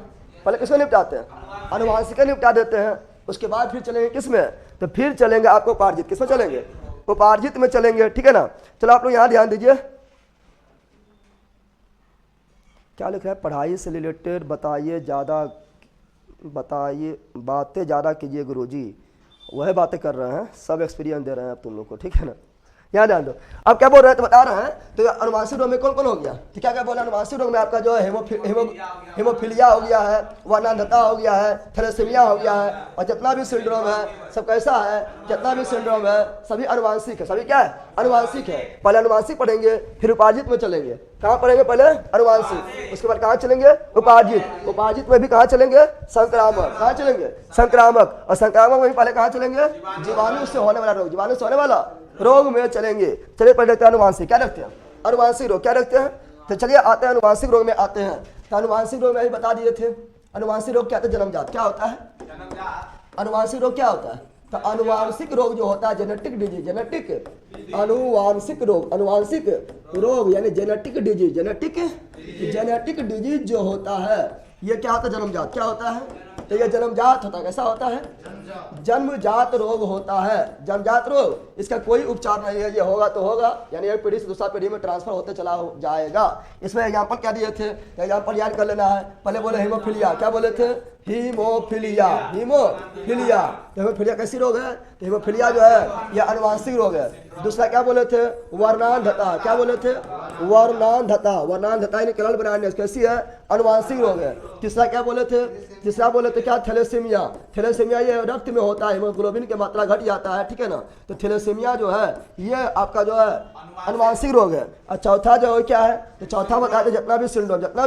पहले किसको निपटाते हैं, अनुवांशिक निपटा देते हैं। उसके बाद फिर चलेंगे किसमें, तो फिर चलेंगे आपको उपार्जित, किसमें चलेंगे, उपार्जित में चलेंगे, ठीक है ना। चलो आप लोग यहाँ ध्यान दीजिए, क्या लिख रहा है, पढ़ाई से रिलेटेड बताइए बातें ज़्यादा कीजिए गुरुजी। वह बातें कर रहे हैं, सब एक्सपीरियंस दे रहे हैं अब तुम लोग को, ठीक है ना। यहाँ ध्यान दो, अब क्या बोल रहे हैं तो बता रहे हैं। तो अनुवांशिक रोग में कौन कौन हो गया, तो क्या क्या बोला, अनुवांशिक रोग में आपका जो है हेमोफीलिया हो गया है, वर्णांधता हो गया है, थैलेसीमिया हो गया है। और जितना भी सिंड्रोम है सब कैसा है, जितना भी सिंड्रोम है सभी अनुवांशिक है, सभी क्या है, अनुवांशिक है। पहले अनुवांशिक पढ़ेंगे, फिर उपार्जित में चलेंगे। कहाँ पढ़ेंगे, पहले अनुवांशिक, उसके बाद कहाँ चलेंगे, उपार्जित। उपार्जित में भी कहाँ चलेंगे, संक्रामक, कहाँ चलेंगे, संक्रामक। और संक्रामक में भी पहले कहाँ चलेंगे, जीवाणु से होने वाला रोग, जीवाणु से होने वाला रोग में चलेंगे। चलिए पढ़ लेते हैं अनुवांशिक, क्या रखते हैं, अनुवांशिक रोग क्या रखते हैं। तो चलिए आते हैं अनुवांशिक रोग में आते हैं। तो अनुवांशिक रोग में अभी बता दिए थे, अनुवांशिक रोग क्या होता है? जन्मजात। क्या होता है? अनुवांशिक रोग क्या होता है? तो अनुवांशिक रोग जो होता है जेनेटिक डिजीज, जेनेटिक अनुवांशिक रोग, अनुवांशिक रोग यानी जेनेटिक डिजीज, जेनेटिक डिजीज जो होता है ये क्या होता है? जन्मजात। क्या होता है? तो ये जन्मजात होता है। कैसा होता है? जन्मजात रोग होता है। जन्मजात रोग, इसका कोई उपचार नहीं है, ये होगा तो होगा, यानी एक पीढ़ी से दूसरा पीढ़ी में ट्रांसफर होते चला जाएगा। इसमें एग्जाम्पल क्या दिए थे? एग्जाम्पल याद कर लेना है। पहले बोले हीमोफीलिया। क्या बोले थे? हीमोफीलिया। हीमोफीलिया, तो हीमोफीलिया कैसी रोग है? तो हीमोफीलिया जो है यह अनुवांशिक रोग है। दूसरा क्या बोले थे? वर्णांधता। क्या बोले थे? वर्णांधता। वर्णांधता यानी कलर ब्लाइंडनेस कैसी है? अनुवांशिक रोग है। तीसरा क्या बोले थे? तीसरा बोले थे क्या? थैलेसीमिया। थैलेसीमिया ये रक्त में होता है, हीमोग्लोबिन की मात्रा घट जाता है, ठीक है ना। तो थैलेसीमिया जो है ये आपका जो है अनुवांशिक रोग है। और चौथा जो है क्या है? तो चौथा बताते जितना भी सिंड्रोम, जितना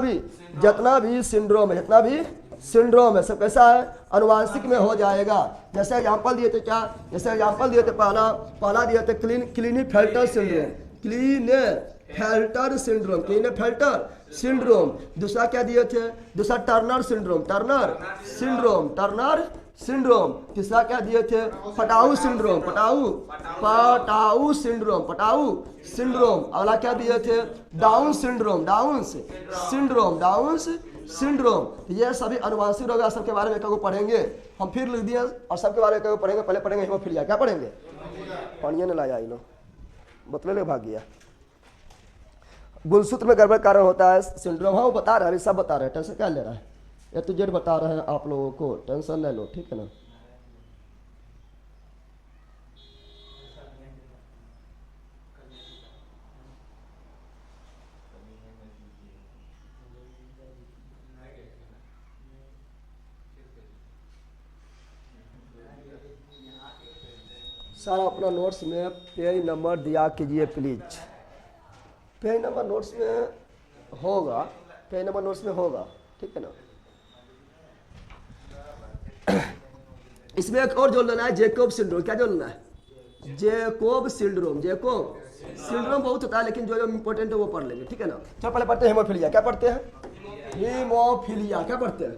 भी सिंड्रोम है, जितना भी सिंड्रोम है सब कैसा है? अनुवांशिक में हो जाएगा। जैसे एग्जाम्पल दिए थे क्या? जैसे एग्जाम्पल दिए थे पहला दिए थे क्लीनेफेल्टर syndrome, Klinefelter syndrome, Klinefelter syndrome. दूसरा क्या दिए थे? दूसरा टर्नर सिंड्रोम, टर्नर सिंड्रोम। तीसरा क्या दिए थे? Patau syndrome, Patau syndrome. अगला क्या दिए थे? Down syndrome. ये सभी अनुवांशिक रोग, सबके बारे में एक पढ़ेंगे हम, फिर लिख दिए और सबके बारे में एक पढ़ेंगे। पहले पढ़ेंगे हीमोफीलिया। क्या पढ़ेंगे? पानी ने लाया इन बोतले ले भाग गया। गुणसूत्र में गड़बड़ कारण होता है सिंड्रोम। हाँ वो बता रहे हैं, सब बता रहे हैं, टेंशन क्या ले रहा है? ये तो जेड बता रहे हैं आप लोगों को, टेंशन ले लो, ठीक है ना। सारा अपना नोट्स में पेज नंबर दिया कीजिए प्लीज। पेज नंबर नोट्स में होगा, पेज नंबर नोट्स में होगा, ठीक है ना। इसमें एक और जोड़ लेना है, जैकोब सिंड्रोम। क्या जोड़ लेना है? Jacob syndrome. बहुत होता है, लेकिन जो इंपॉर्टेंट है वो पढ़ लेंगे, ठीक है ना। चलो पहले पढ़ते हैं हीमोफीलिया। क्या पढ़ते हैं? हीमोफीलिया। क्या पढ़ते हैं?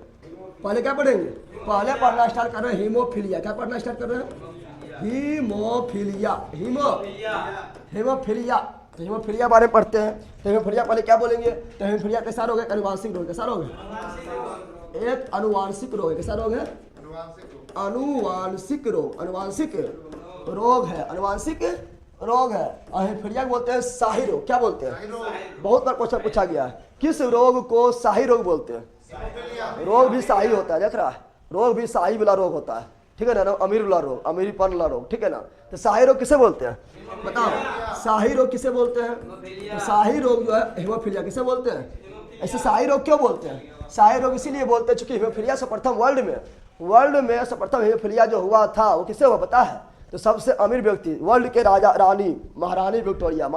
पहले क्या पढ़ेंगे? पहले पढ़ना स्टार्ट कर रहे हैं हीमोफीलिया। क्या पढ़ना स्टार्ट कर रहे हैं? हीमोफीलिया। तो हीमोफीलिया बारे में पढ़ते हैं। तो हीमोफीलिया पहले क्या बोलेंगे? तो हीमोफीलिया कैसा रोग है? अनुवांशिक रोग। कैसा रोग है? एक अनुवांशिक रोग है। कैसा रोग है? अनुवांशिक रोग है। और हीमोफीलिया को बोलते हैं शाही रोग। क्या बोलते हैं? बहुत बार क्वेश्चन पूछा गया है, किस रोग को शाही रोग बोलते हैं? रोग भी शाही होता है, देख रहा है, रोग भी शाही वाला रोग होता है, ठीक है ना। अमीर वाला रोग, अमीरीपन वाला रोग, ठीक है ना। तो शाही रोग किसे बोलते हैं? बताओ, शाही रोग किसे बोलते हैं? तो शाही रोग जो है हीमोफीलिया किसे बोलते हैं? ऐसे शाही रोग क्यों बोलते हैं? शाही रोग इसीलिए बोलते हैं क्योंकि हीमोफीलिया सर्वप्रथम वर्ल्ड में सर्वप्रथम हीमोफीलिया जो हुआ था वो किससे हुआ पता है? तो सबसे अमीर व्यक्ति, वर्ल्ड के राजा रानी, महारानी विक्टोरिया,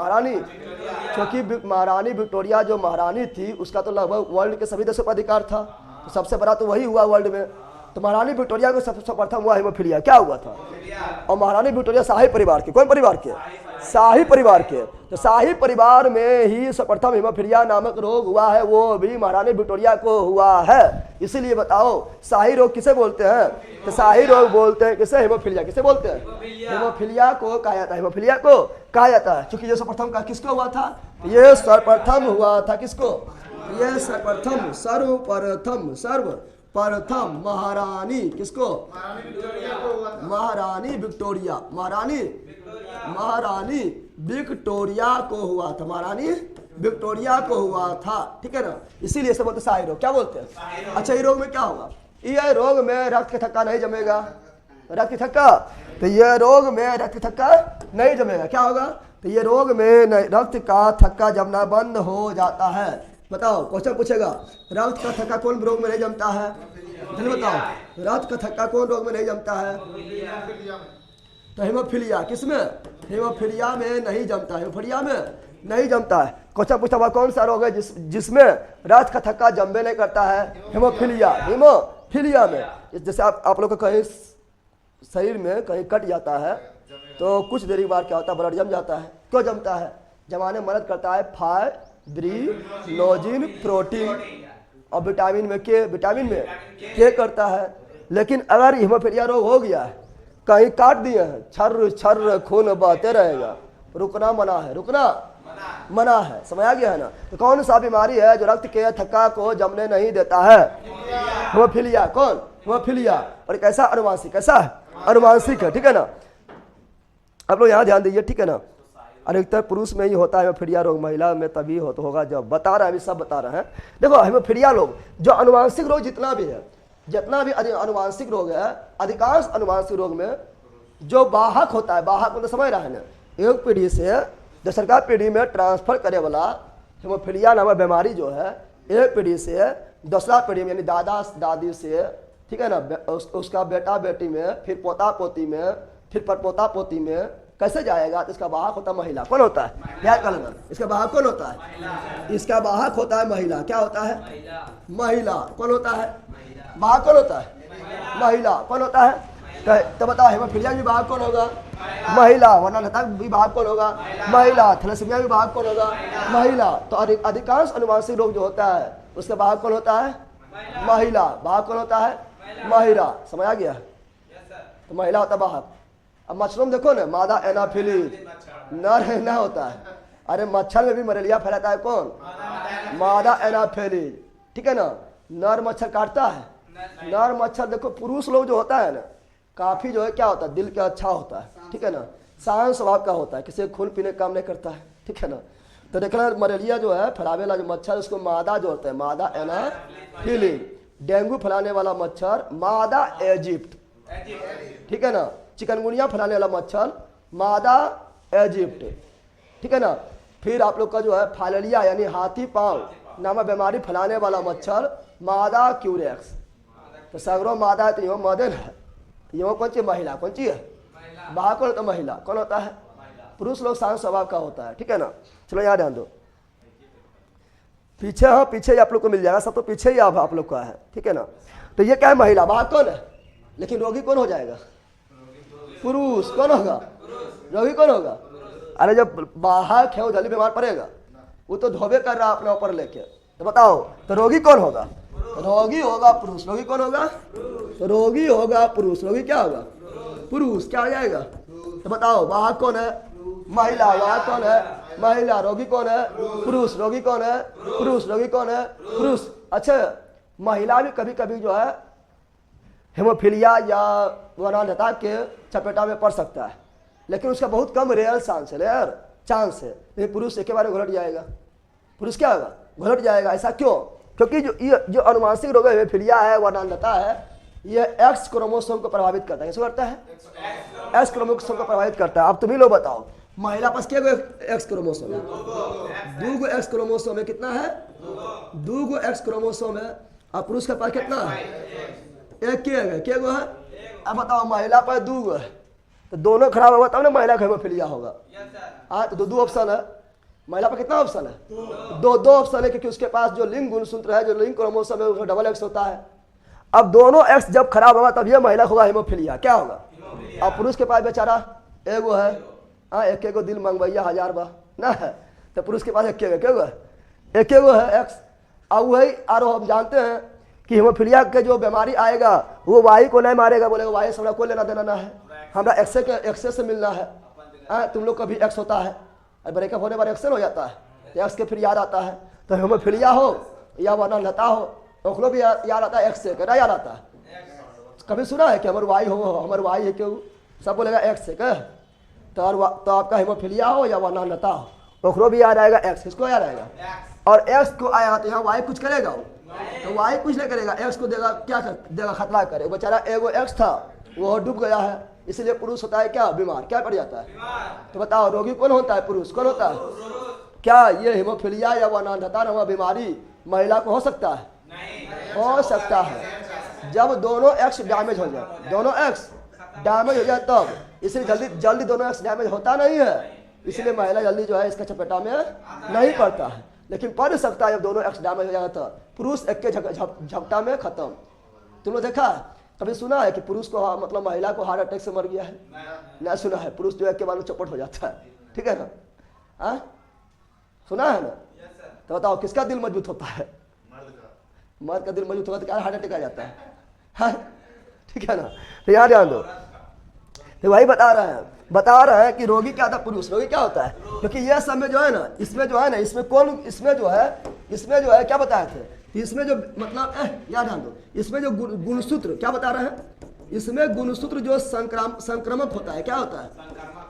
क्योंकि महारानी विक्टोरिया जो महारानी थी उसका तो लगभग वर्ल्ड के सभी देशों पर अधिकार था, तो सबसे बड़ा तो वही हुआ वर्ल्ड में। तो महारानी विक्टोरिया को सबसे प्रथम हुआ हीमोफीलिया। क्या हुआ था? और महारानी विक्टोरिया शाही परिवार के, कौन परिवार के? शाही परिवार के। तो शाही परिवार में ही सर्वप्रथम हीमोफीलिया नामक रोग हुआ है, वो भी महारानी विक्टोरिया को हुआ है। इसीलिए बताओ शाही रोग किसे बोलते हैं? तो शाही रोग बोलते हैं किसे? हीमोफीलिया। किसे बोलते हैं? हीमोफीलिया को कहा जाता है, हीमोफीलिया को कहा जाता है। क्योंकि ये सर्वप्रथम का किसको हुआ था? ये सर्वप्रथम हुआ था किसको? ये सर्वप्रथम महारानी किसको? महारानी विक्टोरिया को हुआ था, महारानी विक्टोरिया को हुआ था, ठीक है ना। इसीलिए से बोलते शाही रोग। क्या बोलते हैं? अच्छा, ये रोग में क्या होगा? ये रोग में रक्त का थक्का नहीं जमेगा, रक्त थक्का। तो ये रोग में रक्त थक्का नहीं जमेगा। क्या होगा? तो ये रोग में रक्त का थक्का जमना बंद हो जाता है। बताओ, क्वेश्चन पूछेगा, रक्त का थक्का कौन रोग में नहीं जमता है? जल्दी बताओ, रक्त का थक्का कौन रोग में नहीं जमता है? तो हीमोफीलिया। किसमें? हीमोफीलिया में नहीं जमता है, हीमोफीलिया में नहीं जमता है। क्वेश्चन पूछा हुआ कौन सा रोग है जिसमें रक्त का थक्का जमबे नहीं करता है? हीमोफीलिया में। जैसे आप लोग को कहीं शरीर में कहीं कट जाता है तो कुछ देरी बाद क्या होता है? ब्लड जम जाता है। क्यों जमता है? जमाने में मदद करता है फाइब्रिनोजिन प्रोटीन, और विटामिन में के करता है। लेकिन अगर हीमोफीलिया रोग हो गया है, कहीं काट दिए हैं, छर्र छर्र खून बहते रहेगा, रुकना मना है, रुकना मना है। समझ आ गया है ना। तो कौन सा बीमारी है जो रक्त के थक्का को जमने नहीं देता है? हीमोफीलिया। कौन? हीमोफीलिया। और कैसा? अनुवांशिक। कैसा है? अनुवांशिक है, ठीक है ना। आप लोग यहाँ ध्यान दीजिए, ठीक है ना। अधिकतर पुरुष में ही होता है हीमोफीलिया रोग, महिला में तभी होगा जब। बता रहे हैं, अभी सब बता रहे हैं। देखो हीमोफीलिया रोग जो अनुवांशिक रोग जितना भी है, जितना भी अनुवांशिक रोग है, अधिकांश अनुवांशिक रोग में जो वाहक होता है, वाहक मतलब समझ रहा है ना, एक पीढ़ी से दूसरा पीढ़ी में ट्रांसफर करे वाला हीमोफीलिया नामक बीमारी जो है, एक पीढ़ी से दूसरा पीढ़ी में यानी दादा दादी से, ठीक है ना, उसका बेटा बेटी में, फिर पोता पोती में, फिर परपोता पोती में कैसे जाएगा? तो इसका वाहक होता है महिला। कौन होता है? याद कर लेना, इसका वाहक कौन होता है? इसका वाहक होता है महिला। क्या होता है? महिला। कौन होता है? वाहक कौन होता है? महिला। कौन होता है? तो बताओ, हीमोफीलिया विभाग कौन होगा? महिला। वर्णलता विभाग कौन होगा? महिला। थैलेसीमिया विभाग कौन होगा? महिला। तो अधिकांश अनुवांशिक रोग जो होता है उसका वाहक कौन होता है? महिला। वाहक कौन होता है? महिला। समझ आ गया? तो महिला होता है वाहक। अब मच्छरों में देखो ना, मादा एनाफिलीज, नर ना होता है। अरे मच्छर में भी मलेरिया फैलाता है कौन? मादा एनाफिलीज, ठीक है ना। नर मच्छर काटता है। नर मच्छर देखो, पुरुष लोग जो होता है ना, काफी जो है क्या होता है, दिल का अच्छा होता है, ठीक है ना, शांत स्वभाव का होता है, किसी खून पीने काम नहीं करता है, ठीक है ना। तो देखना मलेरिया जो है फैलावे वाला जो मच्छर, उसको मादा जो होता है, मादा एनाफिलीज। डेंगू फैलाने वाला मच्छर मादा इजिप्ट, ठीक है ना। चिकनगुनिया फैलाने वाला मच्छर मादा इजिप्ट, ठीक है ना। फिर आप लोग का जो है फाइलेरिया यानी हाथी पांव नामक बीमारी फैलाने वाला मच्छर मादा क्यूरेक्स। तो सगरों मादा है तो यो मदन है, यो कौन सी? महिला। कौन सी है? बाहर कौन होता है? महिला। कौन होता है? पुरुष लोग शांत स्वभाव का होता है, ठीक है ना। चलो यहाँ ध्यान दो, पीछे, हाँ पीछे आप लोग को मिल जाएगा, सब तो पीछे ही आप लोग का है, ठीक है ना। तो ये क्या है? महिला। बाहर कौन है? लेकिन रोगी कौन हो जाएगा? पुरुष। कौन होगा? रोगी कौन होगा? अरे जब बाहर है वो जल्दी बीमार पड़ेगा, वो तो धोबे कर रहा अपने ऊपर लेके। तो बताओ, तो रोगी कौन होगा? रोगी होगा पुरुष। रोगी कौन होगा? तो रोगी होगा पुरुष। रोगी क्या होगा? पुरुष। क्या हो जाएगा? तो बताओ, बाहर कौन है? महिला। बाहर कौन है? महिला। रोगी कौन है? पुरुष। रोगी कौन है? पुरुष। रोगी कौन है? पुरुष। अच्छा, महिला भी कभी कभी जो है हीमोफीलिया या वर्णलता के चपेटा में पड़ सकता है, लेकिन उसका बहुत कम रेयर चांस है, रेयर चांस है। लेकिन पुरुष एक बार घुलट जाएगा। पुरुष क्या होगा? घुलट जाएगा। ऐसा क्यों? क्योंकि जो अनुवांशिक रोग है, हीमोफीलिया है, वर्णलता है, ये एक्स क्रोमोसोम को प्रभावित करता है। कैसे करता है? एक्स क्रोमोसोम को प्रभावित करता है। अब तुम ही लोग बताओ, महिला पास क्या एक्स क्रोमोसोम है? 2 एक्स क्रोमोसोम है। कितना है? 2 एक्स क्रोमोसोम है। और पुरुष के पास कितना है? एक है। क्या गो है? अब बताओ, महिला पर 2 है, तो दोनों खराब होगा तब ना महिला का हीमोफीलिया होगा। हाँ, तो 2 ऑप्शन है। महिला पर कितना ऑप्शन है? 2 ऑप्शन है, क्योंकि उसके पास जो लिंग गुणसूत्र है, जो लिंग क्रोमोसोम है, उसमें डबल एक्स होता है। अब दोनों एक्स जब खराब होगा तब ये महिला होगा हीमोफीलिया। क्या होगा? अब पुरुष के पास बेचारा एगो है, हाँ, एक दिल मंगवैया 1000 बा ना है, तो पुरुष के पास एक है एक्स। अब वही और हम जानते हैं कि हीमोफीलिया के जो बीमारी आएगा वो वाई को नहीं मारेगा, बोलेगा वाई से हमरा कोई लेना देना ना है, हमरा एक्से से मिलना है। तुम लोग का भी एक्स होता है, ब्रेकअप होने पर एक्सेल हो जाता है, एक्स के फिर याद आता है। तो हीमोफीलिया हो या वर्णलता हो, ओखलो भी याद आता है एक्स से, क्या याद आता है? कभी सुना है कि हमारे वाई हो, हमारे वाई है क्यों? सब बोलेगा एक्स से। कह तो आपका हीमोफीलिया हो या वर्णलता हो, ओखलो भी याद आएगा एक्स। किसको याद आएगा? और एक्स को आया तो यहाँ वाई कुछ करेगा वो, तो वाई कुछ नहीं करेगा, एक्स को देगा, क्या देगा? खतरा करे। बेचारा एगो एक्स था, वो डूब गया है, इसलिए पुरुष होता है क्या? बीमार। क्या पड़ जाता है? तो बताओ, रोगी कौन होता है? पुरुष। कौन होता है? क्या ये हीमोफीलिया या वर्णलता नामक बीमारी महिला को हो सकता है? हो सकता है, जब दोनों एक्स डैमेज हो जाए। दोनों एक्स डैमेज हो जाए तब। इसलिए जल्दी दोनों एक्स डैमेज होता नहीं है, इसलिए महिला जल्दी जो है इसका चपेटा में नहीं पड़ता है। लेकिन पड़ सकता है जब दोनों एक्स डैमेज हो जाता है, पुरुष एक के झपटा में खत्म। तुम लोग देखा है? कभी सुना है कि पुरुष को मतलब महिला को हार्ट अटैक से मर गया है? नहीं सुना है। पुरुष जो एक के बाद में चौपट हो जाता है, ठीक है ना। हाँ, सुना है ना। तो बताओ, किसका दिल मजबूत होता है? मर्द का दिल मजबूत होगा तो क्या हार्ट अटैक आ जाता है, हाँ ठीक है ना। तो यहाँ ध्यान दो, तो वही बता रहे हैं कि रोगी क्या था, पुरुष। रोगी क्या होता है, क्योंकि ये सब में जो है ना, इसमें इसमें जो है क्या बताए थे, इसमें जो मतलब याद ध्यान दो, इसमें जो गुणसूत्र क्या बता रहे हैं, इसमें गुणसूत्र जो संक्रमक होता है, क्या होता है,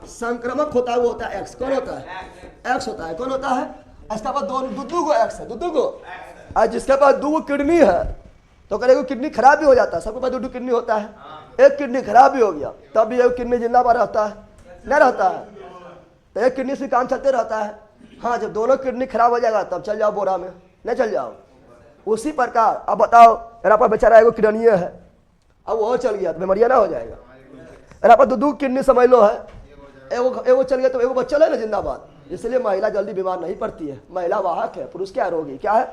संक्रमक होता है, वो होता है एक्स। कौन होता है, एक्स होता है। कौन होता है, इसके पास दो एक्स है, दो और जिसके पास 2 किडनी है तो करेगा किडनी खराब भी हो जाता है। सबके पास 2 किडनी होता है, एक किडनी खराब भी हो गया तब भी एक किडनी जिंदाबाद रहता है, नहीं रहता है, तो एक किडनी से काम चलते रहता है। हाँ, जब दोनों किडनी खराब हो जाएगा तब चल जाओ बोरा में, नहीं चल जाओ। उसी प्रकार अब बताओ, मेरा पास बेचारा एगो किडनी है, अब वो चल गया तो बीमारिया ना हो जाएगा। मेरा पास 2 किडनी समझ लो है, एगो चल गया तो एगो बच्चा है ना जिंदाबाद। इसलिए महिला जल्दी बीमार नहीं पड़ती है, महिला वाहक है, पुरुष क्या है, रोगी। क्या है,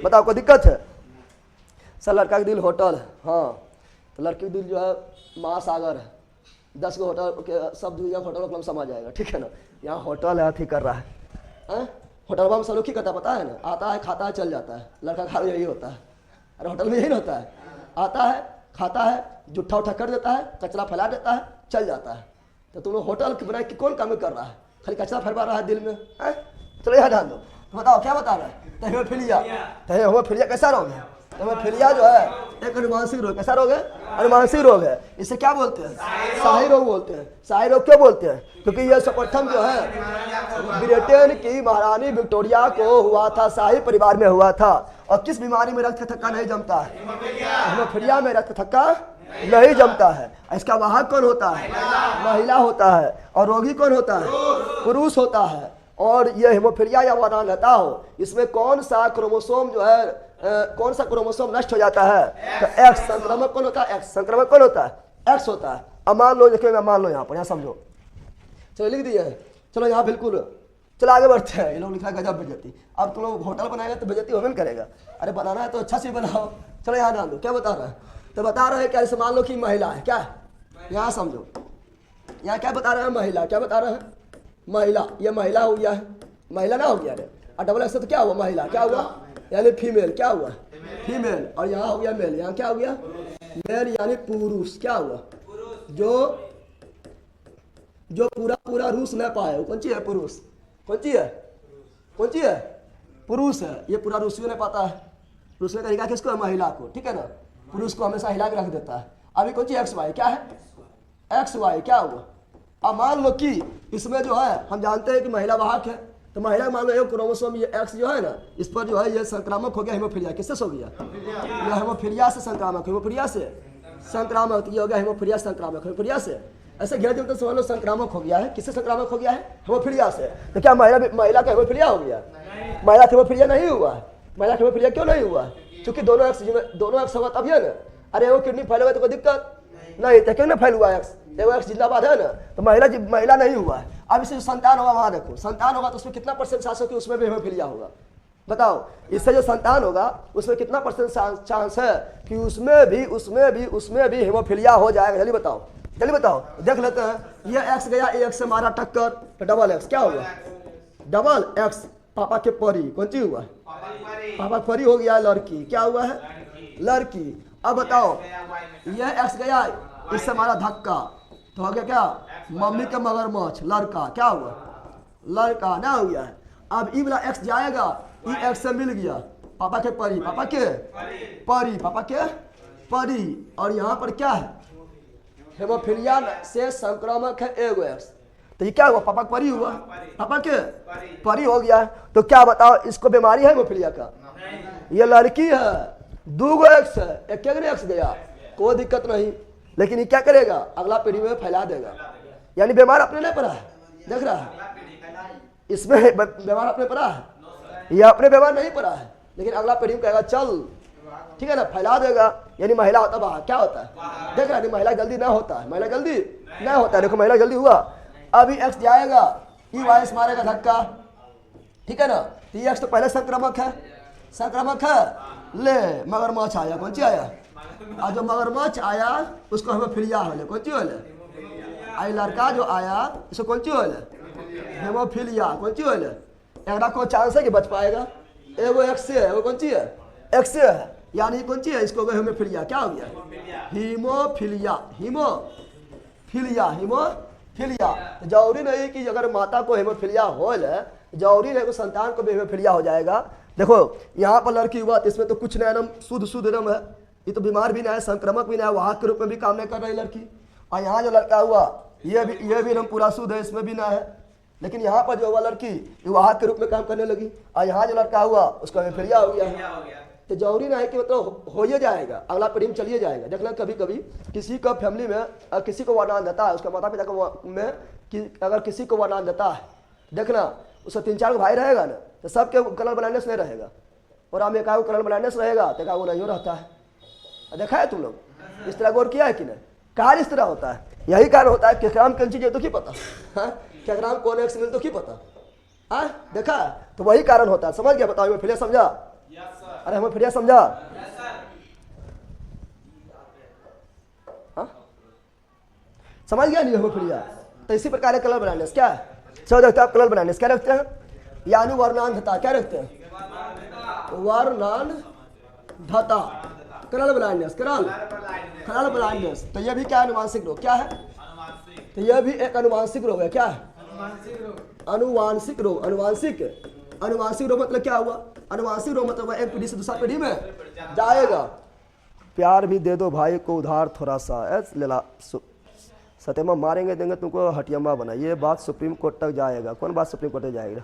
बताओ कोई दिक्कत है। सर लड़का का दिल होटल है, हाँ, तो लड़की का दिल जो है महासागर है, 10 गो होटल के सब होटल को समझ जाएगा, ठीक है ना। यहाँ होटल है, अथी कर रहा है, होटल में सब लोग क्या करता है पता है ना, आता है खाता है चल जाता है। लड़का खा यही होता है, अरे होटल में यही ना होता है, आता है खाता है, जुट्ठा उठा कर देता है, कचरा फैला देता है, चल जाता है। तो तुम लोग होटल की बनाए कि कौन काम कर रहा है, खाली कचरा फैला रहा है दिल में, चलो यहाँ ध्यान दो। तो बताओ क्या बता रहा है, हेमोफीलिया कैसा रोग है, हेमोफीलिया जो है एक अनुवांशिक रोग। कैसा रोग है, अनुवांशिक रोग है। इसे क्या बोलते हैं, शाही रोग बोलते हैं। शाही रोग क्यों बोलते हैं, क्योंकि यह सर्वप्रथम जो है ब्रिटेन की महारानी विक्टोरिया को हुआ था, शाही परिवार में हुआ था। और किस बीमारी में रक्त का थक्का नहीं जमता है, हेमोफीलिया में रक्त थक्का नहीं जमता है। इसका वाहक कौन होता है, महिला होता है, और रोगी कौन होता है, पुरुष होता है। और ये हेमोफीलिया या वरांगता हो, इसमें कौन सा क्रोमोसोम जो है कौन सा क्रोमोसोम नष्ट हो जाता है, तो एक्स संक्रामक कौन होता है, एक्स संक्रामक कौन होता है, एक्स होता है। अब मान लो, देखिए मान लो यहाँ पर, यहाँ समझो, चलो लिख दिए, चलो यहाँ बिल्कुल, चलो आगे बढ़ते हैं। ये लोग लिखा गजब बेइज्जती। अब तुम लोग होटल बनाएगा तो बेइज्जती होने करेगा, अरे बनाना है तो अच्छा से बनाओ। चलो यहाँ डाल दो, क्या बता रहा है, तो बता रहे हैं क्या, ऐसे मान लो कि महिला है, क्या है, यहाँ समझो, यहाँ क्या बता रहे हैं, महिला। क्या बता रहे हैं, महिला, ये महिला हो गया है, महिला ना हो गया रे, और डबल एक्स तो क्या हुआ, महिला क्या हुआ, यानी फीमेल। क्या हुआ, फीमेल। और यहाँ हो गया मेल, यहाँ क्या हो गया, मेल यानी पुरुष। क्या हुआ, जो पूरा रूस न पाए, वो कौन सी है, पुरुष। कौन सी है, कौन सी है, पुरुष है। ये पूरा रूस नहीं पाता है, रूस ने कहेगा किसको, महिला को, ठीक है ना। पुरुष को हमेशा हिला के रख देता है। अभी कौन सी एक्स वाई, क्या है, एक्स वाई। क्या हुआ, अब मान लो कि इसमें जो है हम जानते हैं कि महिला वाहक है, तो महिला मान लो एक क्रोमोसोम ये एक्स जो है ना, इस पर जो है ये संक्रामक हो गया, हेमोफीलिया। किससे हो गया, ये हेमोफीलिया से संक्रामक, हेमोफीलिया से संक्रामक, ये हो गया हेमोफीलिया संक्रामक, हेमोफीलिया से ऐसे घेर देते समझ लो संक्रामक हो गया है। किससे संक्रामक हो गया है, हेमोफीलिया से। तो क्या महिला का हेमोफीलिया हो गया, महिला का हेमोफीलिया नहीं हुआ है। महिला का हेमोफीलिया क्यों नहीं हुआ, क्योंकि दोनों एक्स होगा तभी है ना। अरे वो किडनी फैल हुआ तो कोई दिक्कत नहीं, तो क्यों ना फैल हुआ एक्स, देखो एक्स जिंदाबाद है ना, तो महिला नहीं हुआ है। अब इससे जो संतान होगा, वहां देखो संतान होगा तो उसमें कितना परसेंट चांस हो कि उसमें भी हेमोफीलिया होगा, बताओ। इससे जो संतान होगा उसमें कितना परसेंट चांस है कि उसमें भी हेमोफीलिया हो जाएगा। जल्दी बताओ, देख लेते हैं। ये एक्स गया, एक्स से मारा टक्कर, तो डबल एक्स। क्या हुआ, डबल एक्स। पापा के परी, कौन सी हुआ, पापा परी हो गया, लड़की। क्या हुआ है, लड़की। अब बताओ, ये एक्स गया, इससे मारा धक्का, तो हो गया क्या, मम्मी के मगरमच्छ, लड़का। क्या हुआ, लड़का ना हो गया है। अब ई वाला एक्स जाएगा, ई एक्स से मिल गया, पापा के परी, पापा के परी, पापा के परी। और यहाँ पर क्या है, हेमोफीलिया से संक्रामक है एगो एक्स, तो ये क्या हुआ, पापा परी हुआ, पापा के परी हो गया। तो क्या बताओ, इसको बीमारी है हेमोफीलिया का, ये लड़की है, 2 एक्स है, एक एक्स गया, कोई दिक्कत नहीं। लेकिन ये क्या करेगा, अगला पीढ़ी में फैला देगा, यानी बीमार अपने नहीं पड़ा है, देख रहा है, इसमें बीमार अपने पड़ा है, ये अपने बीमार नहीं पड़ा है, लेकिन अगला पीढ़ी में कहेगा चल, ठीक है ना, फैला देगा। यानी महिला होता बाहर, क्या होता है, देख रहा है, महिला जल्दी ना होता है, महिला जल्दी नहीं होता है। देखो महिला जल्दी हुआ, अभी एक्स जाएगा, ई वाइस मारेगा धक्का, ठीक है ना। तो ये एक्स तो पहले संक्रामक है, ले मगरमच्छ आया, कौन सी आया, और जो मगरमच्छ आया उसको हेमोफीलिया होले, कौन सी होले, आई लड़का जो आया उसको कौन सी होले, हेमोफीलिया, कौन सी होले। एकरा को चांस है कि बच पाएगा, एगो एक्स से है, वो कौन सी है, एक्स से है, यानी कौन चीज है, इसको गए हेमोफिलिया, क्या हो गया, हीमोफिलिया, हीमोफिलिया, हीमोफिलिया। जरूरी नहीं कि अगर माता को हेमोफिलिया हो, जरूरी नहीं कि संतान को भी हेमोफिलिया हो जाएगा। देखो यहाँ पर लड़की हुआ तो इसमें तो कुछ नहीं, एकदम शुद्ध शुद्ध एकदम है, ये तो बीमार भी नहीं है, संक्रमक भी नहीं है, वाहक के रूप में भी काम नहीं कर रही लड़की। और यहाँ जो लड़का हुआ ये भी एकदम पूरा शुद्ध है, इसमें भी ना है, लेकिन यहाँ पर जो हुआ लड़की ये वाहक के रूप में काम करने लगी। और यहाँ जो लड़का हुआ उसका हेमोफिलिया हो गया है। तो जरूरी ना है कि मतलब हो ही जाएगा, अगला पीढ़ी में चलिए जाएगा। देखना कभी कभी किसी का फैमिली में किसी को वरदान देता है, उसका माता पिता को में कि अगर किसी को वरदान देता है, देखना उसका 3-4 भाई रहेगा ना, तो सबके कलर बनाने से नहीं रहेगा, और हम एकागो कलर बनाने से रहेगा तो एकागो नहीं रहता है। देखा है तुम लोग, इस तरह गौर किया है कि नहीं, कार्य इस तरह होता है। यही कारण होता है केकराम कौन चीज है तो क्या पता, केकराम कौन एक सिविल तो क्या पता, देखा, तो वही कारण होता है। समझ गया, बताओ हेमोफिलिया समझा? अरे हेमोफिलिया समझा? समझ गया नहीं हेमोफिलिया? तो इसी प्रकार कलर ब्लाइंडनेस क्या है, सब रखते हैं। कलर ब्लाइंडनेस क्या रखते हैं, यानी वर्णांधता, क्या रखते हैं, वर्णांधता, कलर ब्लाइंडनेस, कलर ब्लाइंडनेस। तो ये भी क्या है, अनुवांशिक रोग, क्या है, तो यह भी एक अनुवांशिक रोग है, क्या है, अनुवांशिक रोग। अनुवांशिक रोग मतलब क्या हुआ, अनुवांशिक रोग मतलब एक पीढ़ी से दूसरा पीढ़ी में जाएगा। प्यार भी दे दो भाई को उधार थोड़ा सा, लेला सत्यमा मारेंगे देंगे तुमको हटियम्मा बना, ये बात सुप्रीम कोर्ट तक जाएगा। कौन बात सुप्रीम कोर्ट तक जाएगा?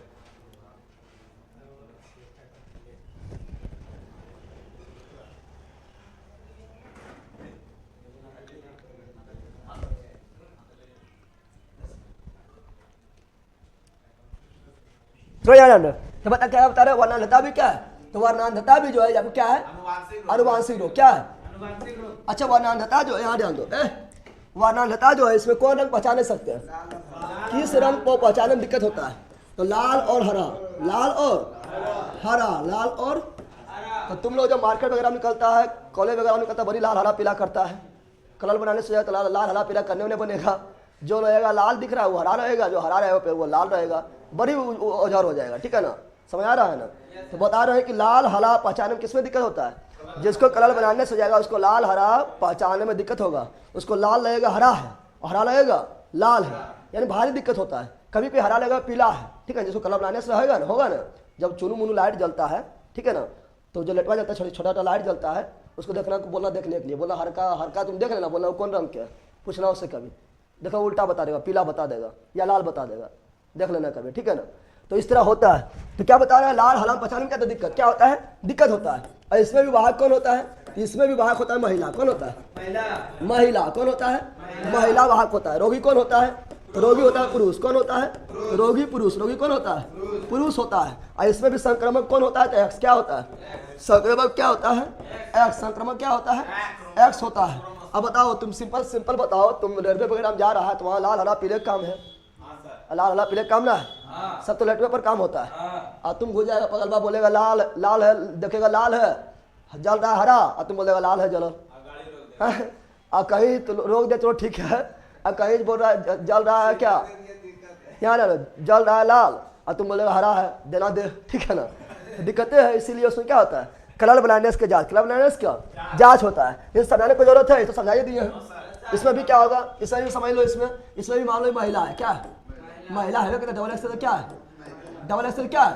तो बता क्या बता रहे, वर्णांधता भी क्या है, तो वर्णांधता भी जो है क्या है, अनुवांशिक रोग, क्या है, अच्छा वर्णांधता जो है, यहाँ ध्यान दो, वर्णांधता जो है इसमें कौन रंग पहचान सकते हैं, किस रंग को पहचानने में दिक्कत होता है, तो लाल और हरा, लाल और हरा, लाल और, तो तुम लोग जब मार्केट वगैरह निकलता है, कॉलेज वगैरह निकलता है, बड़ी लाल हरा पीला करता है, कलर बनाने से तो लाल हरा पीला करने में बनेगा, जो रहेगा लाल दिख रहा है वो हरा रहेगा, जो हरा रहेगा वो लाल रहेगा, बड़ी औजार हो जाएगा, ठीक है ना, समझ आ रहा है ना। तो बता रहे हैं कि लाल हरा पहचानने में किसमें दिक्कत होता है, जिसको कलर बनाने से जाएगा उसको लाल हरा पहचानने में दिक्कत होगा, उसको लाल लगेगा हरा है और हरा लगेगा लाल है, यानी भारी दिक्कत होता है। कभी भी हरा लगेगा पीला है, ठीक है, जिसको कलर बनाने से रहेगा ना, होगा ना, जब चुनू मुनू लाइट जलता है, ठीक है ना, तो जो लेटवा जाता है छोटा छोटा लाइट जलता है, उसको देखना बोला, देखने के लिए बोला हरका तुम देख लेना, बोला कौन रंग के, पूछना उससे, कभी देखो उल्टा बता देगा, पीला बता देगा या लाल बता देगा, देख लेना कभी, ठीक है ना। तो इस तरह होता है। तो क्या बता रहा है, लाल हरा पहचान में क्या दिक्कत क्या होता है, दिक्कत होता है। और इसमें भी वाहक कौन होता है, इसमें भी वाहक होता है महिला, कौन होता है, महिला कौन होता है, महिला वाहक होता है। रोगी कौन होता है, तो रोगी होता है पुरुष, कौन होता है, रोगी पुरुष, रोगी कौन होता है, पुरुष होता है। और इसमें भी संक्रमक कौन होता है, तो एक्स क्या होता है, संक्रमक क्या होता है, एक्स, संक्रमक क्या होता है, एक्स होता है। अब बताओ तुम सिंपल बताओ, तुम रेलवे वगैरह में जा रहा है तो वहाँ लाल हरा पीले काम है, लाल हरा पीले काम ना है, सब तो रेलवे पर काम होता है। और तुम घुस जाएगा पगलबा, बोलेगा लाल लाल है, देखेगा लाल है जल रहा है हरा, और तुम बोलेगा लाल है जल, और कहीं तो रोक दे तो ठीक है, और कहीं बोल रहा है जल रहा है क्या, यहाँ ना जल रहा है लाल, और तुम बोलेगा हरा है, देना दे, ठीक है ना। दिक्कतें हैं, इसीलिए उसमें क्या होता है, कलर ब्लाइंडनेस के जांच, कलर ब्लाइंडनेस क्या जांच होता है। ये समझाने की जरूरत है, तो समझाइए दिए हैं। इसमें भी क्या होगा, इसमें भी समझ लो, इसमें भी मान लो महिला है, क्या है, महिला है, डबल एक्स क्या है, डबल एक्स क्या है,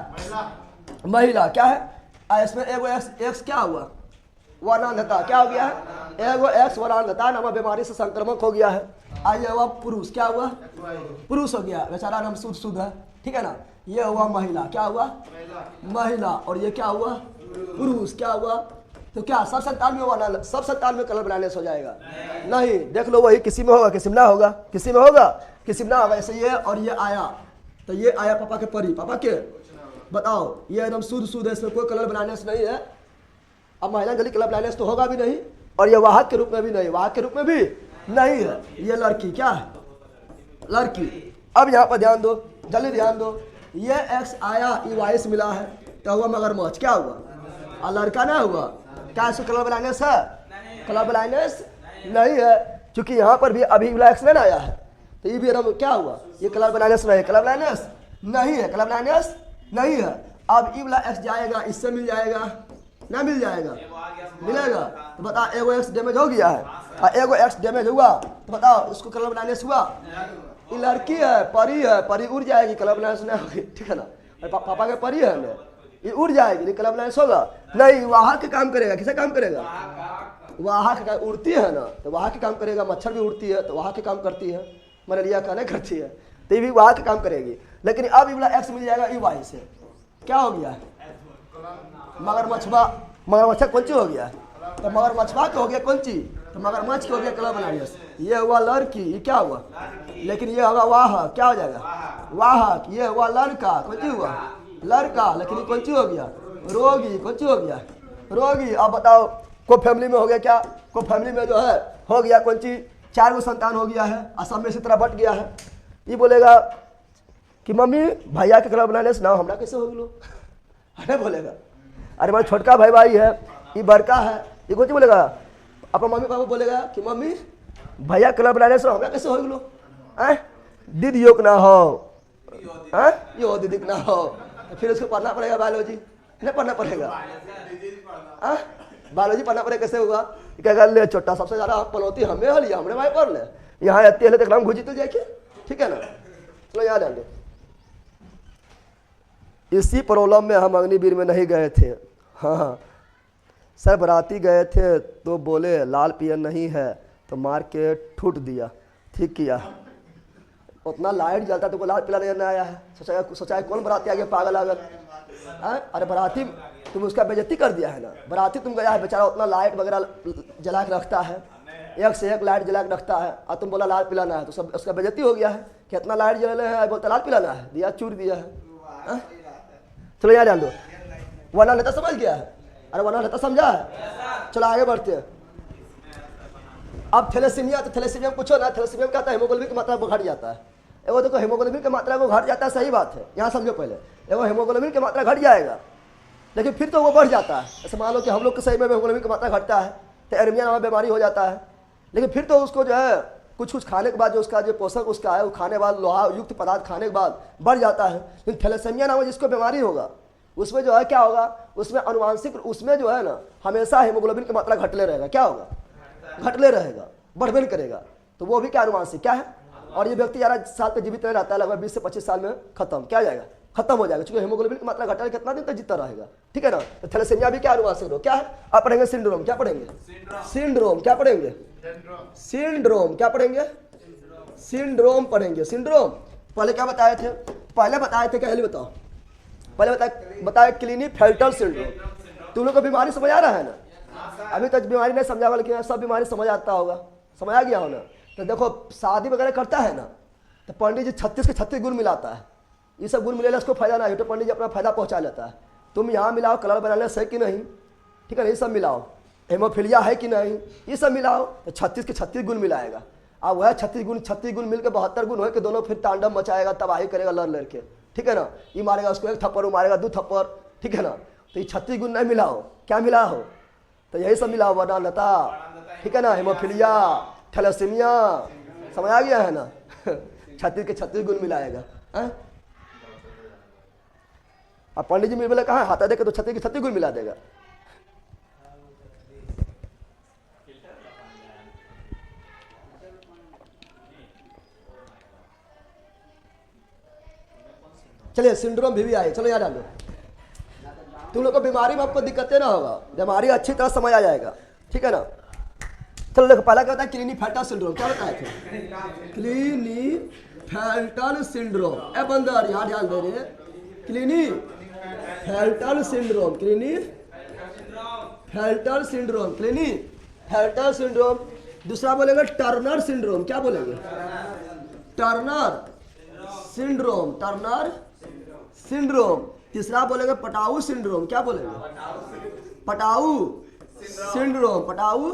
महिला क्या है। इसमें एगो एक्स क्या हुआ, वर्णांधता, क्या हो गया है, एगो एक्स वर्णांधता नामक बीमारी से संक्रमक हो गया है। आइए हुआ पुरुष, क्या हुआ, पुरुष हो गया, बेचारा नाम शुद्ध है, ठीक है ना। ये हुआ महिला, क्या हुआ, महिला, और ये क्या हुआ, पुरुष, क्या हुआ। तो क्या सब संतान में हुआ, सब संतान में कलर ब्लाइंडनेस हो जाएगा, नहीं, देख लो वही किसी में होगा, किसी में ना होगा, किसी में होगा, किसी में ना होगा। ऐसे ये और ये आया, तो ये आया पापा के परी, पापा के, बताओ ये एकदम शुद्ध है, इसमें कोई कलर ब्लाइंडनेस नहीं है। अब महिला जल्दी कलर ब्लाइंडनेस तो होगा भी नहीं, और ये वाहक के रूप में भी नहीं, वाहक के रूप में भी नहीं है। ये लड़की क्या है, लड़की। अब यहाँ पर ध्यान दो, जल्दी ध्यान दो, ये एक्स आया, ये वाई से मिला है, तो हुआ मगरमच्छ, क्या हुआ, और लड़का ना हुआ, क्या इसको कलर ब्लाइंडनेस है, कलर ब्लाइंडनेस नहीं है, क्योंकि यहाँ पर भी अभी एक्स नहीं आया है, तो ये भी एकदम क्या हुआ, ये कलर ब्लाइंडनेस नहीं है, कलर ब्लाइंडनेस नहीं है, कलर ब्लाइंडनेस नहीं है। अब ई वाला एक्स जाएगा, इससे मिल जाएगा, ना मिल जाएगा, मिलेगा। तो बता एगो एक्स डैमेज हो गया है और एगो एक्स डैमेज हुआ, तो बताओ इसको कलर बनाने से हुआ। ये लड़की है, परी उड़ जाएगी, कलर बनाने से नहीं होगी, ठीक है ना। पापा के परी है ना, ये उड़ जाएगी, नहीं कलर बनाने से होगा नहीं। वहाँ के काम करेगा, किसे काम करेगा, वहाँ के उड़ती है ना, तो वहाँ के काम करेगा। मच्छर भी उड़ती है तो वहाँ के काम करती है, मलेरिया का नहीं करती है, तो ये भी वहाँ के काम करेगी। लेकिन अब ये वाला एक्स मिल जाएगा ई वाई से, क्या हो गया, मगरमच्छ कौन ची हो गया, तो मगरमच्छवा के हो गया कौन ची, तो मगरमच्छ के हो गया कलर बनाने से। ये हुआ लड़की, ये क्या हुआ, लेकिन ये होगा वाह, क्या हो जाएगा वाह। ये हुआ लड़का, कौन ची हुआ लड़का, लेकिन ये कौन ची हो गया रोगी, कौन ची हो गया रोगी। अब बताओ को फैमिली में हो गया क्या, को फैमिली में जो है हो गया कौन ची 4 गो संतान हो गया है, असम में इसी तरह बट गया है। ये बोलेगा कि मम्मी भैया के कलर बनाने से ना हमरा कैसे हो गलो, अरे बोलेगा अरे मेरा छोटका भाई है, ये बड़का है, ये कुछ बोलेगा अपना मम्मी पापा बोलेगा कि मम्मी भैया कलर बनाने से हमरा कैसे हो गलो, दीदी योग ना हो, यो दीदी ना हो। तो फिर उसको पढ़ना पड़ेगा बायोलॉजी, नहीं पढ़ना पड़ेगा, बायोलॉजी पढ़ना पड़ेगा। कैसे होगा, क्या कर ले छोटा सबसे ज्यादा पनौती हमें हो लिया, हमने भाई पढ़ ले, यहाँ आते हैं तो घुजी तो जाके, ठीक है ना। चलो याद आएंगे। इसी प्रॉब्लम में हम अग्निवीर में नहीं गए थे। हाँ सर बराती गए थे तो बोले लाल पियर नहीं है, तो मार के ठूट दिया, ठीक किया। उतना लाइट जलता तो कोई लाल पीला नहीं आया है, सोचा है कौन बराती आ गया पागल आगल। अरे बराती तुम उसका बेइज्जती कर दिया है ना, बराती तुम गया है बेचारा उतना लाइट वगैरह जला के रखता है, एक से एक लाइट जला के रखता है, और तुम बोला लाल पिलाना है, तो सब उसका बेइज्जती हो गया है कि इतना लाइट जले है, बोलता लाल पिलाना है, दिया चूर दिया है। चलो यार डाल दो, वरना नेता समझ गया है, अरे वरना नेता समझा है। चलो आगे बढ़ते हैं। अब थैलेसीमिया, तो थैलेसीमिया में पूछो ना, थैलेसीमिया में क्या होता है, हीमोग्लोबिन की मात्रा घट जाता है। एगो देखो हीमोग्लोबिन की मात्रा को घट जाता है, सही बात है, यहाँ समझो पहले। एगो हीमोग्लोबिन की मात्रा घट जाएगा, लेकिन फिर तो वो बढ़ जाता है। जैसे मान लो कि हम लोग के शरीर में हीमोग्लोबिन की मात्रा घटता है तो एनीमिया नामक बीमारी हो जाता है, लेकिन फिर तो उसको जो है कुछ खाने के बाद जो उसका जो पोषक उसका है वो खाने के बाद लोहा युक्त पदार्थ खाने के बाद बढ़ जाता है। लेकिन थैलेसीमिया नामक जिसको बीमारी होगा उसमें जो है क्या होगा, उसमें अनुवांशिक, उसमें जो है ना हमेशा हीमोग्लोबिन की मात्रा घटले रहेगा, क्या होगा घटले रहेगा, बढ़बे नहीं करेगा। तो वो भी क्या अनुवांशिक क्या है, और ये व्यक्ति 11 साल तक जीवित नहीं रहता है, लगभग 20 से 25 साल में खत्म क्या हो जाएगा, खत्म हो जाएगा, क्योंकि हीमोग्लोबिन की मात्रा घटा कितना दिन तक जीता रहेगा, ठीक है ना। तो थैलेसीमिया भी क्या अनुवांशिक रोग क्या है, आप पढ़ेंगे सिंड्रोम, क्या पढ़ेंगे सिंड्रोम, क्या पढ़ेंगे सिंड्रोम, क्या पढ़ेंगे सिंड्रोम पढ़ेंगे। सिंड्रोम पहले क्या बताए थे, पहले बताए थे, क्या बताओ पहले बताया क्लिनीफेल्टर सिंड्रोम। तुम लोग को बीमारी समझ आ रहा है ना, अभी तक बीमारी नहीं समझा, बल्कि सब बीमारी समझ आता होगा, समझ आ गया हो ना। तो देखो शादी वगैरह करता है ना, तो पंडित जी 36 के 36 गुण मिलाता है, ये सब गुण मिलेगा इसको फायदा ना है, तो पंडित जी अपना फायदा पहुंचा लेता है। तुम यहाँ मिलाओ कलर बनाने से कि नहीं, ठीक है ना, ये सब मिलाओ, हेमोफीलिया है कि नहीं, ये सब मिलाओ, तो 36 के 36 गुण मिलाएगा। अब वह 36 गुण मिलकर 72 गुण हो के दोनों फिर तांडव मचाएगा, तबाही करेगा लड़ लड़के, ठीक है ना। ये मारेगा उसको 1 थप्पड़, वो मारेगा 2 थप्पड़, ठीक है ना। तो ये 36 गुण नहीं मिलाओ, क्या मिला हो, तो यही सब मिलाओ, वर्णांधता, ठीक है ना, हेमोफीलिया, थैलेसीमिया, समझ आ गया है ना। 36 के 36 गुण मिलाएगा। अब पंडित जी बोले कहाँ हाथा देखे तो 36 के 36 गुण मिला देगा। चलिए सिंड्रोम भी आए, चलो याद डालो। तुम लोग को बीमारी में आपको दिक्कतें ना होगा, बीमारी अच्छी तरह समझ आ जाएगा, ठीक है ना। चलो देखो पहला क्या होता है क्लिनीफेल्टर सिंड्रोम, क्या बताए थे क्लिनीफेल्टर सिंड्रोम, ए बंदर यहाँ ध्यान दे रहे, क्लिनीफेल्टर सिंड्रोम, क्लिनीफेल्टर सिंड्रोम, क्लिनीफेल्टर सिंड्रोम। दूसरा बोलेंगे टर्नर सिंड्रोम, क्या बोलेंगे टर्नर सिंड्रोम, टर्नर सिंड्रोम। तीसरा बोलेंगे पटाऊ सिंड्रोम, क्या बोलेंगे पटाऊ सिंड्रोम, पटाऊ।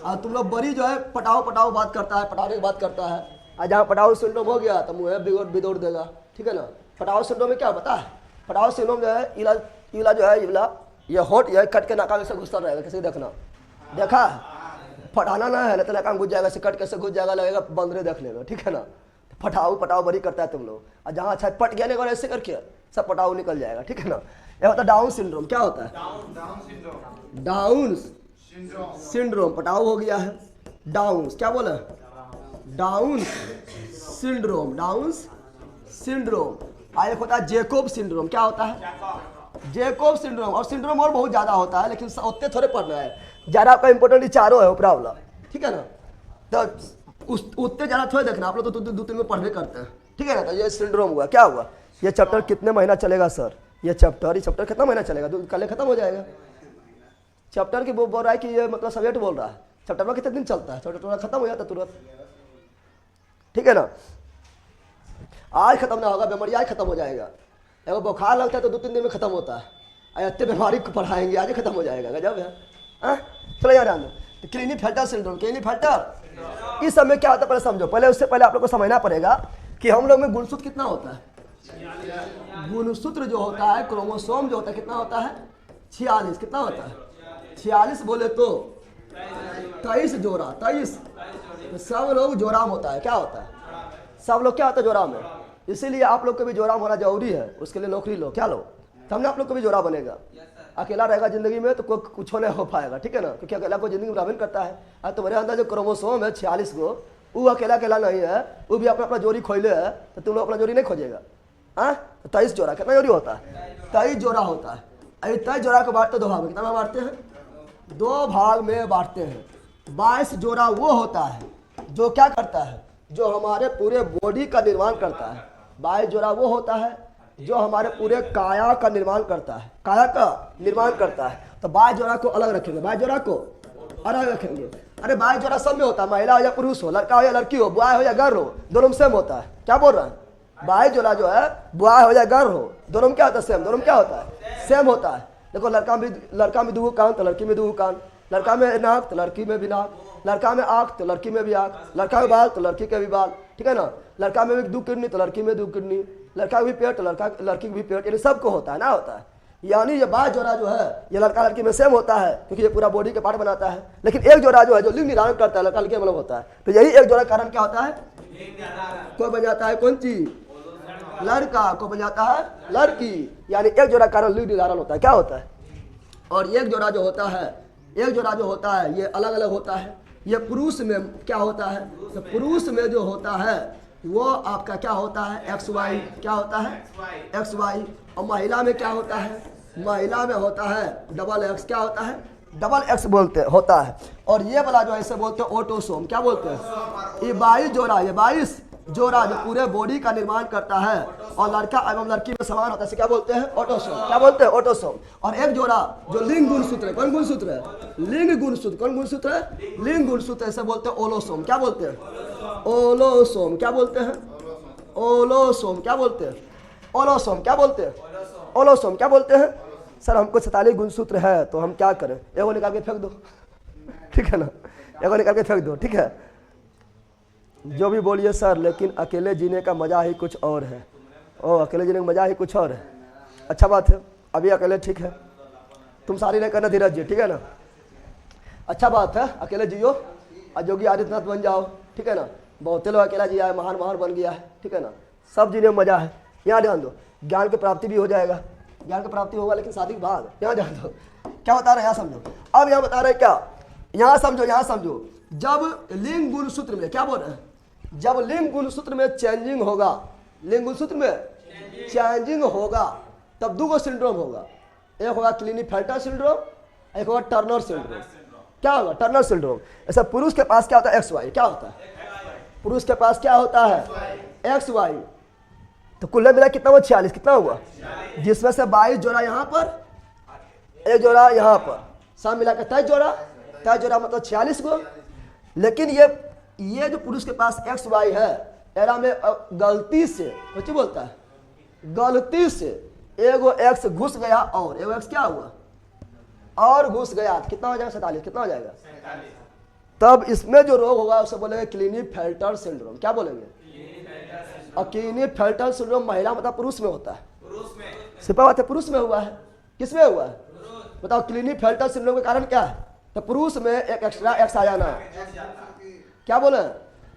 और तुम लोग बड़ी जो है पटाऊ बात करता है, पटाने की बात करता है, और जहाँ पटाऊ सिंड्रोम हो गया तो मुँह बिदोड़ देगा, ठीक है ना। पटाऊ सिंड्रोम में क्या पता है, पटाऊ सिंड्रोम जो है इला जो है इला ये होट ये कट के नाका में से घुसता रहेगा, कैसे देखना देखा फटाना ना है ना, तो नाका में घुस जाएगा, से कट कैसे घुस जाएगा, लगेगा बंदरे देख लेगा, ठीक है ना। पटाऊ बड़ी करता है तुम लोग, और जहाँ अच्छा पट गया नहीं ऐसे करके सब पटाऊ निकल जाएगा, ठीक है ना। एक होता है डाउन सिंड्रोम। क्या होता है? Down syndrome. पटाव हो गया है। डाउन क्या बोला? Down syndrome. Down syndrome. एक होता है जैकोब सिंड्रोम। क्या होता है? Jacob syndrome. और सिंड्रोम और बहुत ज्यादा होता है, लेकिन उतने थोड़े पढ़ना है, ज्यादा आपका इंपॉर्टेंट चारों है वो प्रॉब्लम, ठीक है ना। तो उतने ज्यादा थोड़े देखना, आप लोग तो दो तीन में पढ़ने करते हैं, ठीक है ना। तो ये सिंड्रोम हुआ। क्या हुआ? ये चैप्टर कितने महीना चलेगा सर? ये चैप्टर कितना महीना चलेगा? कल खत्म हो जाएगा। चैप्टर की बोल रहा है कि ये मतलब सब्जेक्ट बोल रहा है, चैप्टर में कितने दिन चलता है? चैप्टर खत्म हो जाता है तुरंत, ठीक है ना। आज खत्म ना होगा, बीमारी आज खत्म हो जाएगा। अगर बुखार लगता है तो 2-3 दिन में खत्म होता है। इतने बीमारी को पढ़ाएंगे, आज ही खत्म हो जाएगा। गजब है। चलो यार तो क्लिनीफेल्टर सिंड्रोम। क्लिनीफेल्टर इस समय क्या होता है पहले समझो। पहले उससे पहले आप लोग को समझना पड़ेगा कि हम लोग में गुणसूत्र कितना होता है। गुणसूत्र जो होता है, क्रोमोसोम जो होता है, कितना होता है? 46। कितना होता है? 46 बोले तो 23 जोड़ा। 23 सब लोग जोराम होता है। क्या होता है? सब लोग क्या होता है? जोराम है। इसीलिए आप लोग को भी जोराम होना जरूरी है। उसके लिए नौकरी लो, क्या लो, तब आप लोग को भी जोरा बनेगा। अकेला रहेगा जिंदगी में तो कुछ नहीं हो पाएगा, ठीक है ना, क्योंकि अकेला को जिंदगी में ब्राह्मण करता है। आज तुम्हारे अंदर जो क्रोमोसोम है 46 को, वो अकेला नहीं है, वो भी अपना जोड़ी खोले है, तो तुम लोग अपना जोड़ी नहीं खोजेगा। हाँ, 23 जोड़ा। कितना जोड़ी होता है? 23 जोड़ा होता है। 23 जोड़ा को बांटते 2 भाग में। कितना बांटते हैं? 2 भाग में बांटते हैं। 22 जोड़ा वो होता है जो क्या करता है? जो हमारे पूरे बॉडी का निर्माण करता है। 22 जोड़ा वो होता है जो हमारे पूरे काया का निर्माण करता है। काया का निर्माण करता है। तो 22 जोड़ा को अलग रखेंगे, 22 जोड़ा को अलग रखेंगे। अरे 22 जोड़ा सब में होता है, महिला हो या पुरुष हो, लड़का हो या लड़की हो, बॉय हो या गर्ल हो, दोनों में सेम होता है। क्या बोल रहे हैं? 22 जोड़ा जो है, बॉय हो या गर्ल हो, दोनों में क्या होता है? सेम। दोनों में क्या होता है? सेम होता है। देखो लड़का में 2 कान तो लड़की में 2 कान, लड़का में नाक तो लड़की में भी नाक, लड़का में आँख तो लड़की में भी आँख, लड़का में बाल तो लड़की के भी बाल, ठीक है ना। लड़का में भी 2 किडनी तो लड़की में 2 किडनी, लड़का भी पेट तो लड़की भी पेट, यानी सबको होता है ना, होता है। यानी ये 22 जोड़ा जो है ये लड़का लड़की में सेम होता है, क्योंकि ये पूरा बॉडी के पार्ट बनाता है। लेकिन एक जोड़ा जो है जो लिंग निर्धारण करता है, लड़का लड़की मतलब होता है। तो यही एक जोड़ा कारण क्या होता है? कोई बन जाता है कौन चीज? लड़का। को बन जाता है लड़की। यानी एक जोड़ा कारण लिंग निर्धारण होता है। क्या होता है? और एक जोड़ा जो होता है, एक जोड़ा जो होता है ये अलग अलग होता है। ये पुरुष में क्या होता है? तो पुरुष में जो होता है वो आपका क्या होता है? XY। क्या होता है? XY। और महिला में क्या होता है? महिला में होता है XX। क्या होता है? XX बोलते होता है। और ये वाला जो है इसे बोलते हैं ऑटोसोम। क्या बोलते हैं? ये 22 जोड़ा, ये 22 जोड़ा जो पूरे बॉडी का निर्माण करता है और लड़का एवं लड़की में समान होता है, क्या बोलते हैं? ऑटोसोम। क्या बोलते हैं? ऑटोसोम। और एक जोड़ा जो लिंग गुणसूत्र है, कौन गुणसूत्र है? लिंग गुणसूत्र। कौन गुणसूत्र है? लिंग गुणसूत्र। ऐसे बोलते हैं ओलोसोम। क्या बोलते हैं? ओलोसोम। क्या बोलते हैं? ओलोसोम। क्या बोलते हैं? ओलोसोम। क्या बोलते हैं? ओलोसोम। क्या बोलते हैं? सर हमको 47 गुणसूत्र है तो हम क्या करें? एगो निकाल के फेंक दो, ठीक है ना, एगो निकाल के फेंक दो, ठीक है। जो भी बोलिए सर, लेकिन अकेले जीने का मजा ही कुछ और है। ओ, अकेले जीने का मजा ही कुछ और है। अच्छा बात है, अभी अकेले ठीक है, तुम सारी नहीं करना धीरज जी, ठीक है ना। अच्छा बात है, अकेले जियो और योगी आदित्यनाथ बन जाओ, ठीक है ना। बहुत लोग अकेला जिया है, महान बन गया है, ठीक है ना। सब जीने में मजा है। यहाँ ध्यान दो, ज्ञान की प्राप्ति भी हो जाएगा, ज्ञान की प्राप्ति होगा, लेकिन शादी के बाद। यहाँ ध्यान दो क्या बता रहे हैं, यहाँ समझो। अब यहाँ बता रहे क्या, यहाँ समझो, यहाँ समझो। जब लिंग गुणसूत्र में, क्या बोल रहे हैं, जब लिंग गुणसूत्र में चेंजिंग होगा, लिंग गुणसूत्र में चेंजिंग होगा, तब 2 सिंड्रोम होगा। एक होगा क्लिनीफेल्टर सिंड्रोम, एक होगा टर्नर सिंड्रोम। क्या होगा? Turner syndrome. ऐसा पुरुष के पास क्या होता है? XY। क्या होता है? पुरुष के पास क्या होता है? XY। तो कुल मिला कितना हुआ? 46। कितना हुआ? जिसमें से 22 जोड़ा यहाँ पर, 1 जोड़ा यहाँ पर, सब मिला के 23 जोड़ा। 23 जोड़ा मतलब 46 को। लेकिन ये जो पुरुष के पास XY है, एरा में गलती से कुछ बोलता है, गलती से एगो X घुस गया और एगो X क्या हुआ? और घुस गया, कितना हो जाएगा? 47। कितना हो जाएगा? तब इसमें जो रोग होगा उसे बोलेंगे क्लिनीफेल्टर सिंड्रोम। क्या बोलेंगे? और क्लिनीफेल्टर सिंड्रोम महिला मतलब पुरुष में होता है। सिपा बात है, पुरुष में हुआ है। किस में हुआ है बताओ? क्लिनीफेल्टर सिंड्रोम का कारण क्या है? तो पुरुष में एक एक्स्ट्रा X आ जाना। क्या बोले?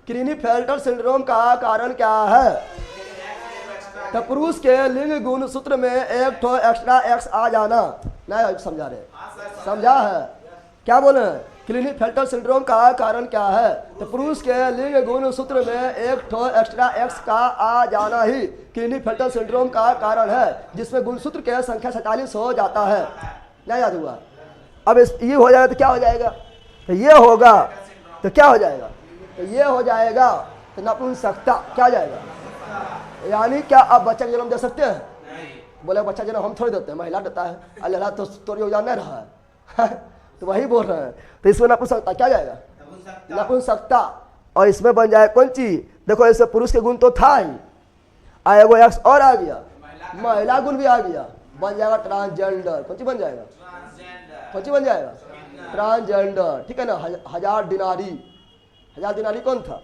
क्लिनीफेल्टर सिंड्रोम का कारण क्या है? तो पुरुष के लिंग गुण सूत्र में एक ठो एक्स्ट्रा एक्स आ जाना, नहीं समझा रहे, समझा है क्या बोले? क्लीनेफेल्टर सिंड्रोम का कारण क्या है? तो पुरुष के लिंग गुण सूत्र में एक ठो एक्स्ट्रा एक्स का आ जाना ही क्लीनेफेल्टर सिंड्रोम का कारण है, जिसमें गुणसूत्र के संख्या 47 हो जाता है। क्या याद हुआ? अब ये हो जाएगा तो क्या हो जाएगा? तो ये होगा तो क्या हो जाएगा? तो ये हो जाएगा तो नपुंसकता। क्या जाएगा? यानी क्या आप बच्चा जन्म दे सकते हैं? बोले बच्चा जन्म हम थोड़ी देते हैं, महिला देता है। अल्लाह तो तोड़ योगदान नहीं रहा है तो वही बोल रहे हैं। तो इसमें नपुंसकता क्या जाएगा? नपुंसकता। और इसमें बन जाए कौन चीज? देखो इसमें पुरुष के गुण तो था ही, एगो एक्स और आ गया, महिला गुण भी आ गया, बन जाएगा ट्रांसजेंडर। कौन चीज बन जाएगा? कौन चीज बन जाएगा? ट्रांसजेंडर। ठीक है ना? 1000 दिनारी। 1000 दिनारी कौन था?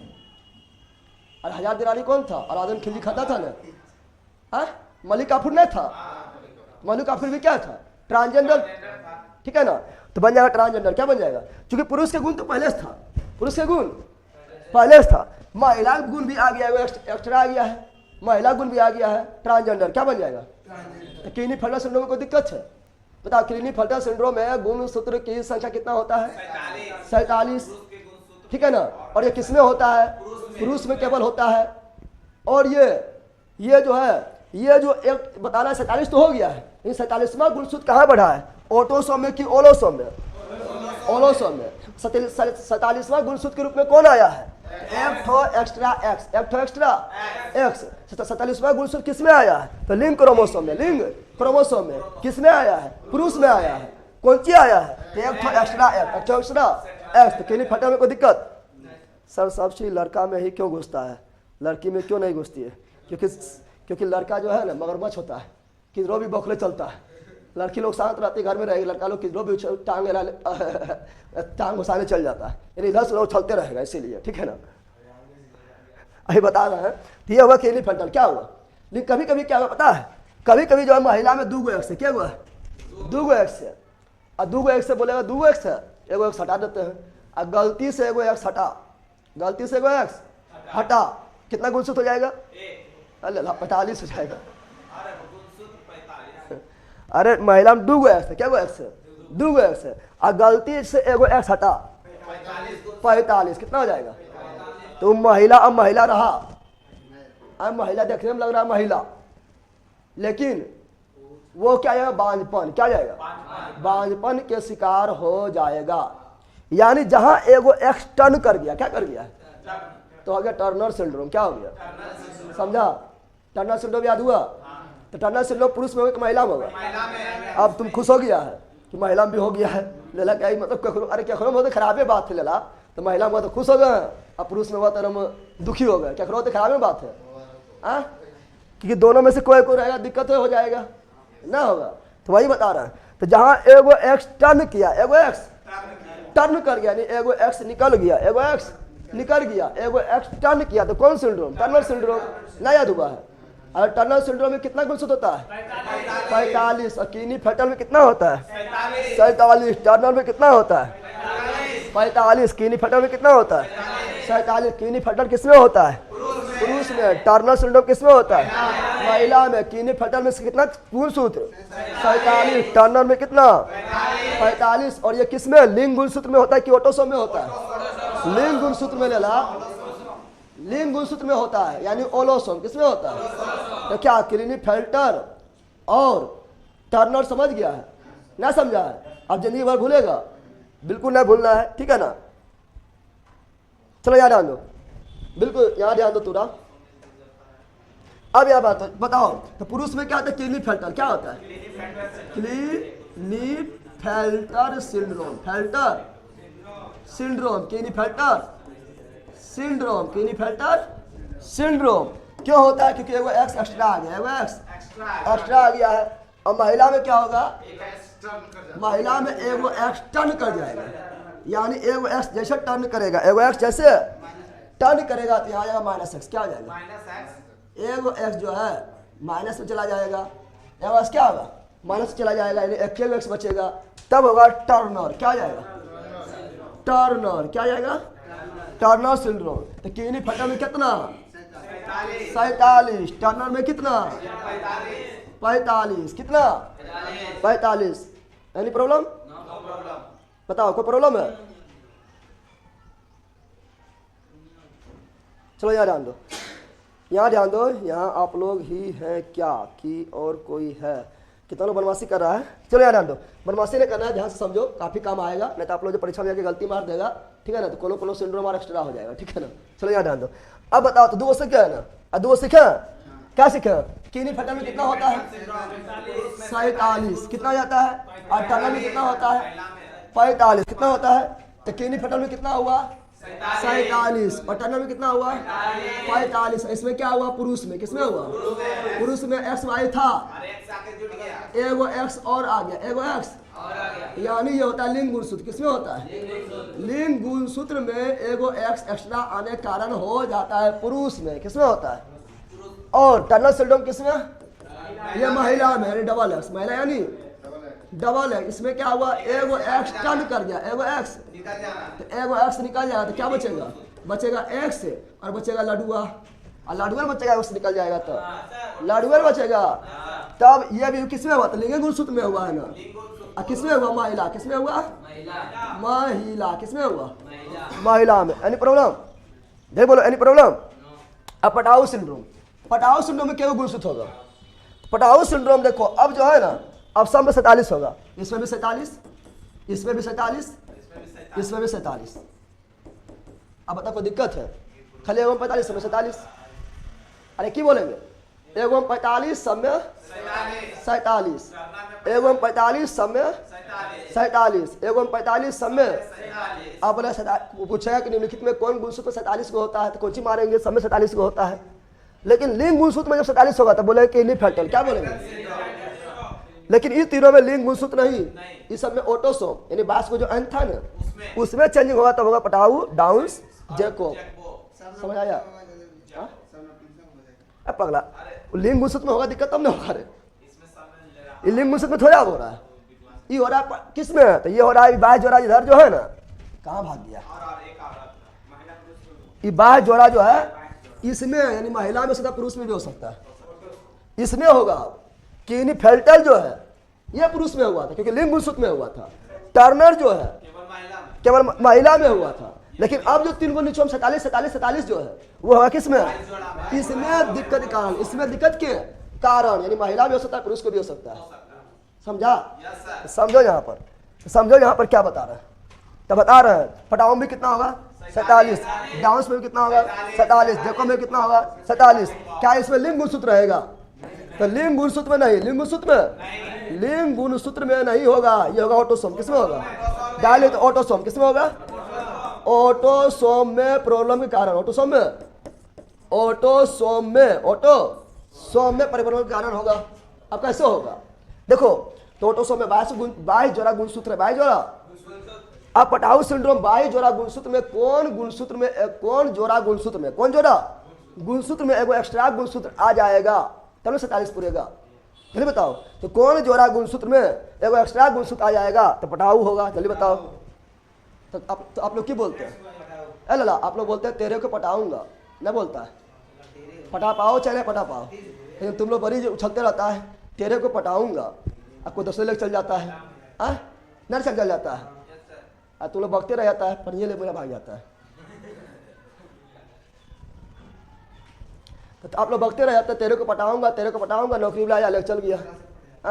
अरे 1000 दिनारी कौन था? अलादीन खिलजी खाता था ना? हाँ, मलिक काफूर नहीं था? मलिक काफूर भी क्या था? ट्रांसजेंडर। ठीक है ना? तो बन जाएगा ट्रांसजेंडर। क्या बन जाएगा? क्योंकि पुरुष के गुण तो पहले से था, पुरुष के गुण पहले से था, महिला गुण भी आ गया है, एक्स्ट्रा आ गया है, महिला गुण भी आ गया है, ट्रांसजेंडर। क्या बन जाएगा? तो क्लीनेफेल्टर सिंड्रोम में कोई दिक्कत है? बताओ, क्लीनेफेल्टर सिंड्रोम में गुण सूत्र की संख्या कितना होता है? 47। ठीक है ना? और ये किसमें होता है? पुरुष में केवल होता है। और ये जो है, ये जो एक बताना है 47 तो हो गया है, इन 47वां गुणसूत्र कहाँ बढ़ा है? ऑटोसोम में कि ओलोसोम में? ओलोसोम में। 47वां गुणसूत्र के रूप में कौन आया है? एक ठो एक्स्ट्रा एक्स। एक ठो एक्स्ट्रा एक्स। 47वां गुणसूत्र किस में आया है? तो लिंग क्रोमोसोम में। लिंग क्रोमोसोम में किस में आया है? पुरुष में आया है। कौन सी आया है? तो एक ठो एक्स्ट्रा एक्स। एक ठो एक्स्ट्रा एक्स। तो क्लीनेफेल्टर में कोई दिक्कत? सर सब चीज लड़का में ही क्यों घुसता है, लड़की में क्यों नहीं घुसती है? क्योंकि लड़का जो है ना मगरमच्छ होता है, किधरों भी बौखले चलता है। लड़की लोग शांत रहती घर में रहेगी, लड़का लोग किधरों भी टांग घुसाने चल जाता है, यानी इधर से लोग चलते रहेगा, इसीलिए। ठीक है ना? अभी बता रहे हैं। तो ये हुआ क्लीनेफेल्टर। क्या हुआ? लेकिन कभी कभी क्या हुआ पता है? कभी कभी जो है महिला में 2 एक्स है। क्या हुआ? 2 एक्स है। और 2 एक्स से बोलेगा 2 एक्स है, एगो एक्स हटा देते हैं। और गलती से एगो एक्स हटा, गलती से एगो एक्स हटा, कितना गुणसूत्र हो जाएगा? अल्लाह 45 हो जाएगा। अरे महिला में 2 एक्स है। क्या एक्स है? 2 एक्स है। और गलती से एगो एक्स हटा, 45 कितना हो जाएगा? तो महिला, अब महिला रहा, अब महिला देखने में लग रहा है महिला, लेकिन वो क्या जाएगा? बांझपन। क्या जाएगा? बांझपन के शिकार हो जाएगा। यानी जहां एगो एक्स टर्न कर गया, क्या कर गया? तो हो गया टर्नर सिंड्रोम। क्या हो गया? समझा? टर्नर सिंड्रोम याद हुआ? तो टर्नर सिंड्रोम पुरुष में होगा कि महिला में होगा? अब तुम खुश हो गया है कि महिला में भी हो गया है। लेला क्या मतलब कखरो, अरे कखरो में तो खराबे बात है लेला, तो महिला में तो खुश हो गए, अब पुरुष में हुआ तो हम दुखी हो गए। कखरो तो खराबे बात है, क्योंकि दोनों में से कोई रहेगा, दिक्कत हो जाएगा ना, होगा। तो वही बता रहा है। तो जहां एगो एक्स टर्न किया, एगो एक्स टर्न कर गया, यानी एगो एक्स निकल गया, एगो एक्स निकल गया, एगो एक्स टर्न किया, तो कौन सिंड्रोम? Turner syndrome. ना याद हुआ है? और टर्नर सिंड्रोम में कितना गुणसूत्र होता है? 45। और क्लीनेफेल्टर में कितना होता है? 47। टर्नर में कितना होता है? 45। क्लीनेफेल्टर में कितना होता है? 47। क्लीनेफेल्टर किसमें होता है? पुरुष में। टर्नर सिंड्रोम किसमें होता है? महिला में। क्लीनेफेल्टर में कितना गुणसूत्र? 47। टर्नर में कितना? 45। और ये किसमें? लिंग गुणसूत्र में होता है कि ऑटोसोम में होता है? लिंग गुणसूत्र में लेला, लिंग गुणसूत्र में होता है, यानी ओलोसोम किसमें होता है? तो क्या क्लीनेफेल्टर और टर्नर समझ गया है? ना समझा है? अब जिंदगी भर भूलेगा? बिल्कुल नहीं भूलना है। ठीक है ना? चलो यहाँ ध्यान दो, बिल्कुल यहाँ ध्यान दो पूरा। अब यह बात बताओ, तो पुरुष में क्या होता है? क्लीनेफेल्टर। क्या होता है? Klinefelter syndrome. Felter syndrome, Klinefelter syndrome, Klinefelter syndrome. क्यों होता है? क्योंकि एगो एक्स एक्स्ट्रा आ गया, एगो एक्स एक्स्ट्रा आ गया है। और महिला में क्या होगा? महिला में एगो एक्स टर्न कर जाएगा, यानी एगो एक्स जैसे टर्न करेगा, एगो एक्स जैसे टर्न करेगा तो यहाँ जाएगा -x। क्या हो जाएगा? एगो एक्स जो है माइनस में चला जाएगा, एगो एक्स क्या होगा? माइनस चला जाएगा, यानी एक एक्स बचेगा, तब होगा टर्नर। क्या जाएगा? टर्नर। क्या जाएगा? Turner syndrome. तो क्लीनेफेल्टर में कितना? 47। टर्नर में कितना? 45। कितना? 45। Any problem? बताओ, कोई प्रॉब्लम है? चलो यहाँ ध्यान दो, यहाँ ध्यान दो। यहाँ आप लोग ही हैं क्या कि और कोई है? कितना लोग बनवासी कर रहा है? चलो यहाँ ध्यान दो, बनवासी नहीं करना है, ध्यान से समझो, काफी काम आएगा। नहीं तो आप लोग जो परीक्षा में जाके गलती मार देगा, ठीक है ना, तो कोलो कोलो सिंड्रोम और एक्स्ट्रा हो जाएगा, ठीक है ना। चलो यहाँ ध्यान दो। अब बताओ तो दो से क्या है ना, दो सीखे क्या सीखे? किडनी फटल में कितना होता है? 47। कितना जाता है? और टर्नर में कितना होता है? 45। कितना होता है? तो किडनी फटल में कितना हुआ? 47। और टर्नर में कितना हुआ? 45। इसमें क्या हुआ? पुरुष में किसमें हुआ? पुरुष में एक्स वाई था, एगो एक्स और आ गया, एगो एक्स, यानी ये होता है लिंग गुणसूत्र। किसमें होता है? लिंग गुणसूत्र में एगो एक्स एक्स्ट्रा आने के कारण हो जाता है पुरुष में। किसमें होता है? और टर्नर सिंड्रोम किसमें? ये महिला में, यानी डबल एक्स। महिला यानी डबल एक्स। इसमें क्या हुआ? एगो एक्स टर्न कर गया, एगो एक्स, तो एगो एक्स निकल जाएगा तो क्या बचेगा? बचेगा एक्स और बचेगा लडुआ, और लडुआ बचेगा, उससे निकल जाएगा तो लडुआ बचेगा। तब ये भी किसमें हुआ? तो लिंग गुणसूत्र में हुआ है ना। और किसमें हुआ? महिला। किसमें हुआ? महिला। किसमें हुआ? महिला में। Any problem? देख बोलो, एनी प्रॉब्लम? अब पटाऊ सिंड्रोम, पटाऊ सिंड्रोम में क्या गुणसूत्र होगा? पटाऊ सिंड्रोम देखो, अब जो है ना, अब सब में 47 होगा। इसमें भी 47, इसमें भी 47, इसमें भी 47। अब बता कोई दिक्कत है? खाली एगो 45 सब में 47। अरे की बोलेंगे? एगो 45 सब में 47, एगो 45 सब में 47, एगो 45 सब में। अब बोले पूछेगा कि निम्नलिखित में कौन गुणसूत्र 47 को होता है, तो कौन सी मारेंगे? सब में 47 को होता है। लेकिन लिंग गुणसूत्र में जब 47 होगा तो बोलेंगे किडनी फैक्टर। क्या बोलेंगे? लेकिन इन तीनों में लिंग गुणसूत्र नहीं, इस सब में ऑटोसोम यानी बास को जो अंत था ना, उसमें चेंजिंग होगा तब होगा पटाऊ डाउन्स जैकोब। समझ आया? अब पगला लिंग गुणसूत्र में होगा दिक्कत तब नहीं होगा। रे लिंग गुणसूत्र में थोड़ा हो रहा है, ये हो रहा है किस में? तो ये हो रहा है बाह्य जोड़ा इधर जो है ना, कहाँ भाग गया? ये बाह्य जोड़ा जो है इसमें, यानी महिला में सदा पुरुष में भी हो सकता है। इसमें होगा किडनी फैक्टर जो है ये पुरुष में हुआ था क्योंकि लिंग गुणसूत्र में हुआ था। टर्नर जो है केवल महिला में हुआ था। लेकिन अब जो तीन गो नीचे 47 47 47 जो है वो होगा किसमें? इसमें दिक्कत के कारण, इसमें दिक्कत के कारण, यानी महिला भी हो सकता है पुरुष को भी हो सकता है। समझा? समझो यहाँ पर, समझो यहाँ पर क्या बता रहे हैं। तो बता रहे हैं पटाऊ में कितना होगा? 47। डाउन्स में भी कितना होगा? 47। जैकोब में कितना होगा? 47। क्या इसमें लिंग गुणसूत्र रहेगा? तो लिंग गुणसूत्र में नहीं, लिंग गुणसूत्र में, लिंग गुणसूत्र में नहीं होगा। ये होगा ऑटोसोम। किसमें होगा? डाले तो ऑटोसोम। किसमें होगा? ऑटोसोम में प्रॉब्लम के कारण, ऑटोसोम में, ऑटोसोम में, ऑटोसोम में परिवर्तन के कारण होगा। अब कैसे होगा? देखो तो ऑटोसोम में बाह्य जोड़ा गुणसूत्र है, बाह्य जोड़ा। अब पटाऊ सिंड्रोम बाह्य जोड़ा गुणसूत्र में कौन गुणसूत्र में, कौन जोड़ा गुणसूत्र में, कौन जोड़ा गुणसूत्र में एगो एक्स्ट्रा गुणसूत्र आ जाएगा तब 47 पूरेगा। जल्दी बताओ तो कौन जोड़ा गुणसूत्र में एगो एक्स्ट्रा गुणसूत्र आ जाएगा तो पटाऊ होगा। जल्दी बताओ। तो आप लोग क्या बोलते हैं? अरे लाला आप लोग बोलते हैं तेरे को पटाऊंगा, न बोलता है पटा पाओ चाहे पटा पाओ, लेकिन तुम लोग बड़ी उछलते रहता है तेरे को पटाऊंगा। आपको 10 लेकर चल जाता है, नर चल जाता है, तुम लोग बकते रह जाता है, पर ये ले मेरा भाग जाता है। तो आप लोग बकते रह जाते, तेरे को पटाऊंगा, तेरे को पटाऊंगा, नौकरी बुलाया ले चल गया,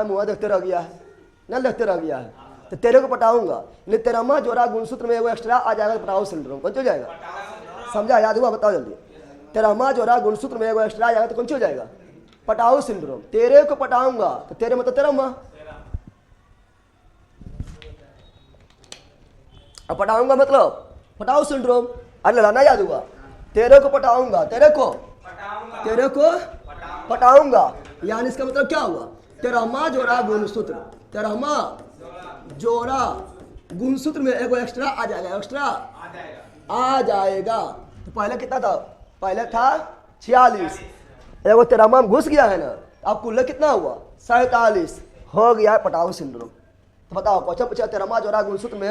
मुँह देखते रह गया है, न देखते रह गया है। तो तेरे को पटाऊंगा, लेकिन तेरा माँ जोड़ा गुणसूत्र में वो एक्स्ट्रा आ जाएगा तो पटाऊ सिंड्रोम कौन हो जाएगा? समझा? याद हुआ? बताओ जल्दी। तेरा माँ जोड़ा गुणसूत्र में वो एक्स्ट्रा आ जाएगा तो कौन हो जाएगा? Patau syndrome. तेरे को पटाऊंगा तो तेरे मतलब तेरा माँ, अब पटाऊंगा मतलब पटाऊ सिंड्रोम। अरे लाना याद हुआ? तेरे को पटाऊंगा, तेरे को पटाऊंगा, यानी इसका मतलब क्या हुआ? तेरा माँ जोड़ा गुणसूत्र, तेरा माँ जोड़ा गुणसूत्र में एगो एक्स्ट्रा आ जाएगा, एक्स्ट्रा आ जाएगा। तो पहले कितना था? पहले था 46, एगो तेरा माँ घुस गया है ना, अब कुल कितना हुआ? 47 हो गया है पटाऊ सिंड्रोम। तो बताओ क्वेश्चन पूछा तेरा माँ जोड़ा गुणसूत्र में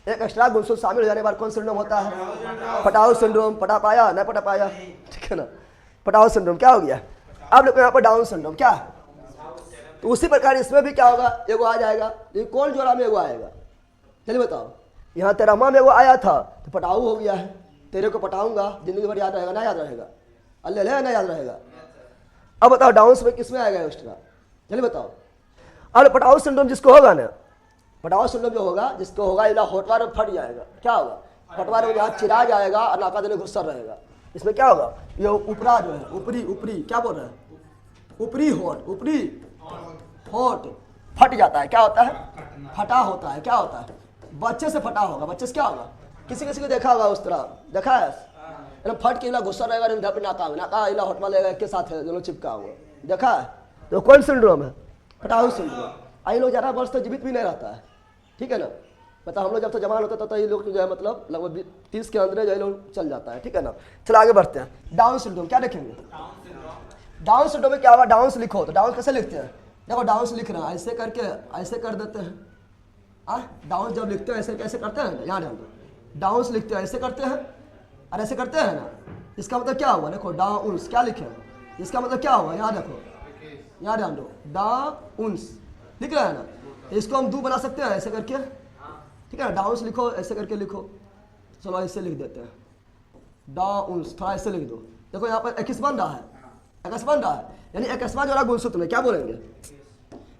एक एक्स्ट्रा गुणसूत्र शामिल हो जाने के बाद कौन सिंड्रोम होता है? Patau syndrome. पटा पाया? नहीं पटा पाया? ठीक है ना। पटाओ सिंड्रोम क्या हो गया। अब देखो यहाँ पर डाउन सिंड्रोम क्या है, तो उसी प्रकार इसमें भी क्या होगा, एगो आ जाएगा, लेकिन कौन जोड़ा में एगो आएगा, चलिए बताओ। यहाँ तेरहमा में एगो आया था तो पटाऊ हो गया है, तेरे को पटाऊंगा, जिंदगी भर याद रहेगा ना, याद रहेगा, अल्ले ना याद रहेगा। अब बताओ डाउन में किसमें आएगा एक्स्ट्रा, चलिए बताओ। अब पटाऊ सिंड्रोम जिसको होगा ना, पटाऊ सिंड्रोम जो होगा जिसको होगा, इला होटवार में फट जाएगा, क्या होगा, होटवार में जहाँ चिरा जाएगा और नाका देने घुसर रहेगा, इसमें क्या होगा, ये ऊपरा जो है, ऊपरी ऊपरी क्या बोल रहे हैं, ऊपरी होठ, ऊपरी होठ फट जाता है, क्या होता है, फटा होता है, क्या होता है, बच्चे से फटा होगा, बच्चे से क्या होगा, किसी किसी को देखा होगा उस तरह, देखा है, फट के इला गुस्सा रहेगा, इधर पे नाका इला होटवा लेगा के साथ है, दोनों चिपका हुआ, देखा है। तो कौन सिंड्रोम है, पटाऊ सिंड्रोम। आई लोग ज़्यादा वर्ष तक जीवित भी नहीं रहता है, ठीक है ना, मतलब हम लोग जब तक जवान होता था तो ये लोग जो है मतलब लगभग 30 के अंदर जो है लोग चल जाता है, ठीक है ना। चलो आगे बढ़ते हैं। डाउन सिंड्रोम क्या देखेंगे, डाउन सिंड्रोम में क्या हुआ, डाउन्स लिखो, तो डाउन कैसे लिखते हैं, देखो डाउन्स लिख रहे हैं, ऐसे करके ऐसे कर देते हैं, डाउन्स जब लिखते हैं ऐसे कैसे करते हैं, यहाँ ध्यान दो, डाउन्स लिखते हैं ऐसे करते हैं और ऐसे करते हैं ना, इसका मतलब क्या हुआ, देखो डाउन्स क्या लिखे, इसका मतलब क्या हुआ, यहाँ देखो, यहाँ ध्यान दो, डाउन्स लिख रहे हैं ना, इसको हम दो बना सकते हैं ऐसे करके, ठीक है, डाउन्स लिखो ऐसे करके लिखो, चलो ऐसे लिख देते हैं, डाउन्स, थोड़ा ऐसे लिख दो, देखो यहाँ पर 21 बन रहा है, 21 बन रहा है, यानी 21वां जोड़ा गुणसूत्र में क्या बोलेंगे,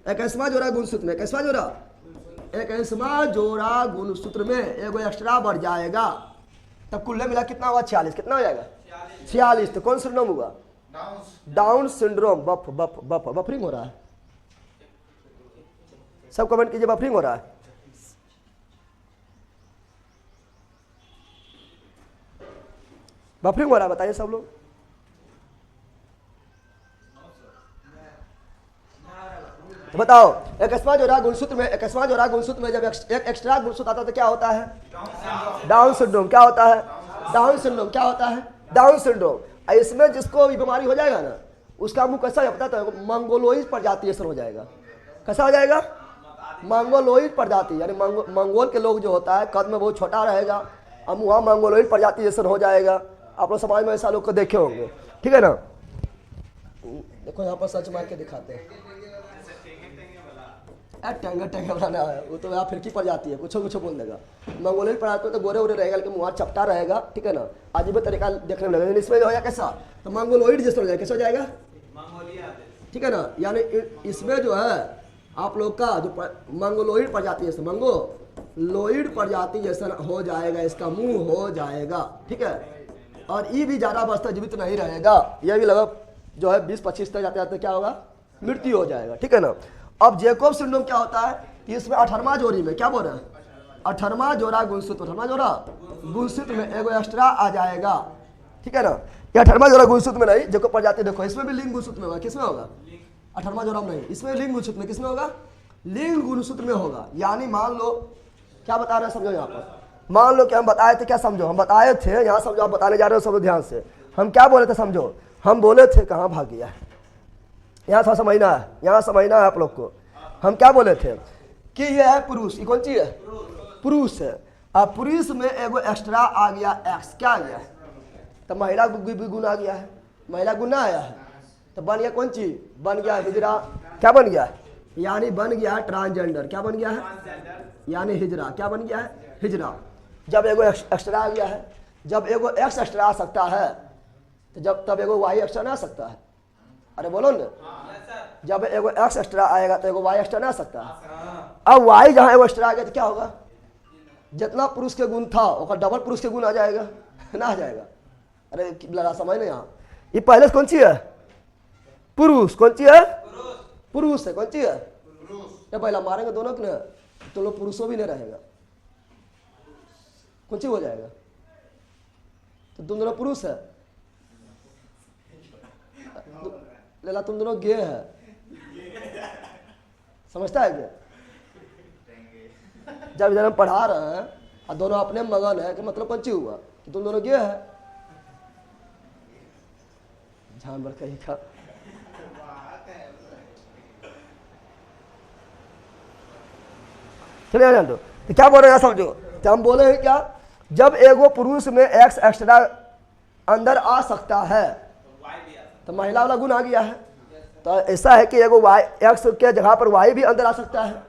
21वां जोड़ा गुणसूत्र में, 21वां जोड़ा गुणसूत्र में एगो एक्स्ट्रा बढ़ जाएगा, तब कुल मिला कितना हुआ, 46, कितना हो जाएगा 46, तो कौन सिंड्रोम हुआ, डाउन सिंड्रोम। बफरिंग हो रहा है, सब कमेंट कीजिए, बफरिंग हो रहा है, बफरिंग हो रहा है, बताइए सब लोग। तो बताओ 21वां जोड़ा गुणसूत्र में, 21वां जोड़ा गुणसूत्र में जब एक एक्स्ट्रा गुणसूत्र आता है तो क्या होता है, डाउन सिंड्रोम। क्या होता है, डाउन सिंड्रोम। क्या होता है, डाउन सिंड्रोम। इसमें जिसको भी बीमारी हो जाएगा ना, उसका मुंह कैसा है पता है, मंगोलोइड प्रजाति ऐसा हो जाएगा, कैसा हो जाएगा, मंगोलोइड प्रजाति, यानी मंगोल के लोग जो होता है कद में बहुत छोटा रहेगा और मुँह मंगोलोइड प्रजाति जैसा हो जाएगा। आप लोग समाज में ऐसा लोग को देखे होंगे, ठीक है ना। देखो यहाँ पर सच मार के दिखाते हैं, टेंगे टेंगे वाला है वो, तो यहाँ फिरकी पड़ जाती है, कुछ कुछ बोल देगा। मंगोलियन पढ़ाते तो गोरे वोरे रहेगा, लेकिन मुँह चपटा रहेगा, ठीक है ना, अजीब तरीका देखने में लगेगा। इसमें जो है कैसा, तो मंगोलोइड जैसा हो जाएगा, कैसा हो जाएगा, ठीक है ना, यानी इसमें जो है आप लोग का जो मंगोलोइड प्रजाति जैसा, मंगोलोइड प्रजाति जैसा हो जाएगा, इसका मुंह हो जाएगा, ठीक है। और ये भी ज़्यादा वर्ष तक जीवित नहीं रहेगा, यह भी लगभग जो है 20-25 तक जाते जाते क्या होगा, मृत्यु हो जाएगा, ठीक है ना। अब जैकोब सिंड्रोम क्या होता है, इसमें 18वां जोड़ी में क्या बोल रहे हैं, 18वां जोड़ा गुणसूत्र, 18वां जोड़ा गुणसूत्र में एगो एक्स्ट्रा आ जाएगा, ठीक है ना। ये 18वां जोड़ा गुणसूत्र में नहीं, जैकोब प्रजाति देखो इसमें भी लिंग गुणसूत्र में होगा, किसमें होगा, 18वां जोड़ा में नहीं, इसमें लिंग गुणसूत्र में, किसमें होगा, लिंग गुणसूत्र में होगा। यानी मान लो क्या बता रहे हैं, समझो यहाँ पर, मान लो कि हम बताए थे, क्या समझो, हम बताए थे, यहाँ समझो, आप बताने जा रहे हो, समझो ध्यान से, हम क्या बोले थे समझो, हम बोले थे, कहाँ भाग गया है, यहाँ थोड़ा समझना है, यहाँ समझना है आप लोग को। हम क्या बोले थे कि ये है पुरुष, ये कौन चीज है, पुरुष है, अब पुरुष में एगो एक्स्ट्रा आ गया एक्स, क्या आ गया, तो महिला गुण आ गया है, महिला गुण ना आया है, तो बन गया कौन चीज, बन गया हिजरा, क्या बन गया, यानी बन गया ट्रांसजेंडर, क्या बन गया है, यानी हिजरा, क्या बन गया है, हिजरा। जब एगो एक्स्ट्रा आ गया है, जब एगो एक्स एक्स्ट्रा आ सकता है तो जब तब एगो वाई एक्स्ट्रा ना आ सकता है, अरे बोलो ना, जब एगो एक्स एक्स्ट्रा आएगा तो एगो वाई एक्स्ट्रा ना आ सकता है। अब वाई जहाँ एगो एक्स्ट्रा आ गया तो क्या होगा, जितना पुरुष के गुण था वो डबल पुरुष के गुण आ जाएगा, ना आ जाएगा, अरे लगा समझ नहीं, यहाँ ये पहले से कौन सी है, पुरुष, कौन सी है, पुरुष है, कौन सी है, ये पहला मारेंगे दोनों को ना तो लोग पुरुषों भी नहीं रहेगा, कौन सी हो जाएगा, तो तुम दोनों पुरुष है, लेला तुम दोनों गे है, समझता है क्या, जब इधर हम पढ़ा रहे हैं और दोनों अपने मगन है कि मतलब कौन सी हुआ कि तुम दोनों गे है, जानवर कहीं का। चलिए जान दो, तो क्या बोल रहे हैं समझो, तो हम बोले हैं क्या, जब एगो पुरुष में एक्स एक्स्ट्रा अंदर आ सकता है तो महिला वाला गुण आ गया है। तो ऐसा है कि एगो वाई एक्स के जगह पर वाई भी अंदर आ सकता है,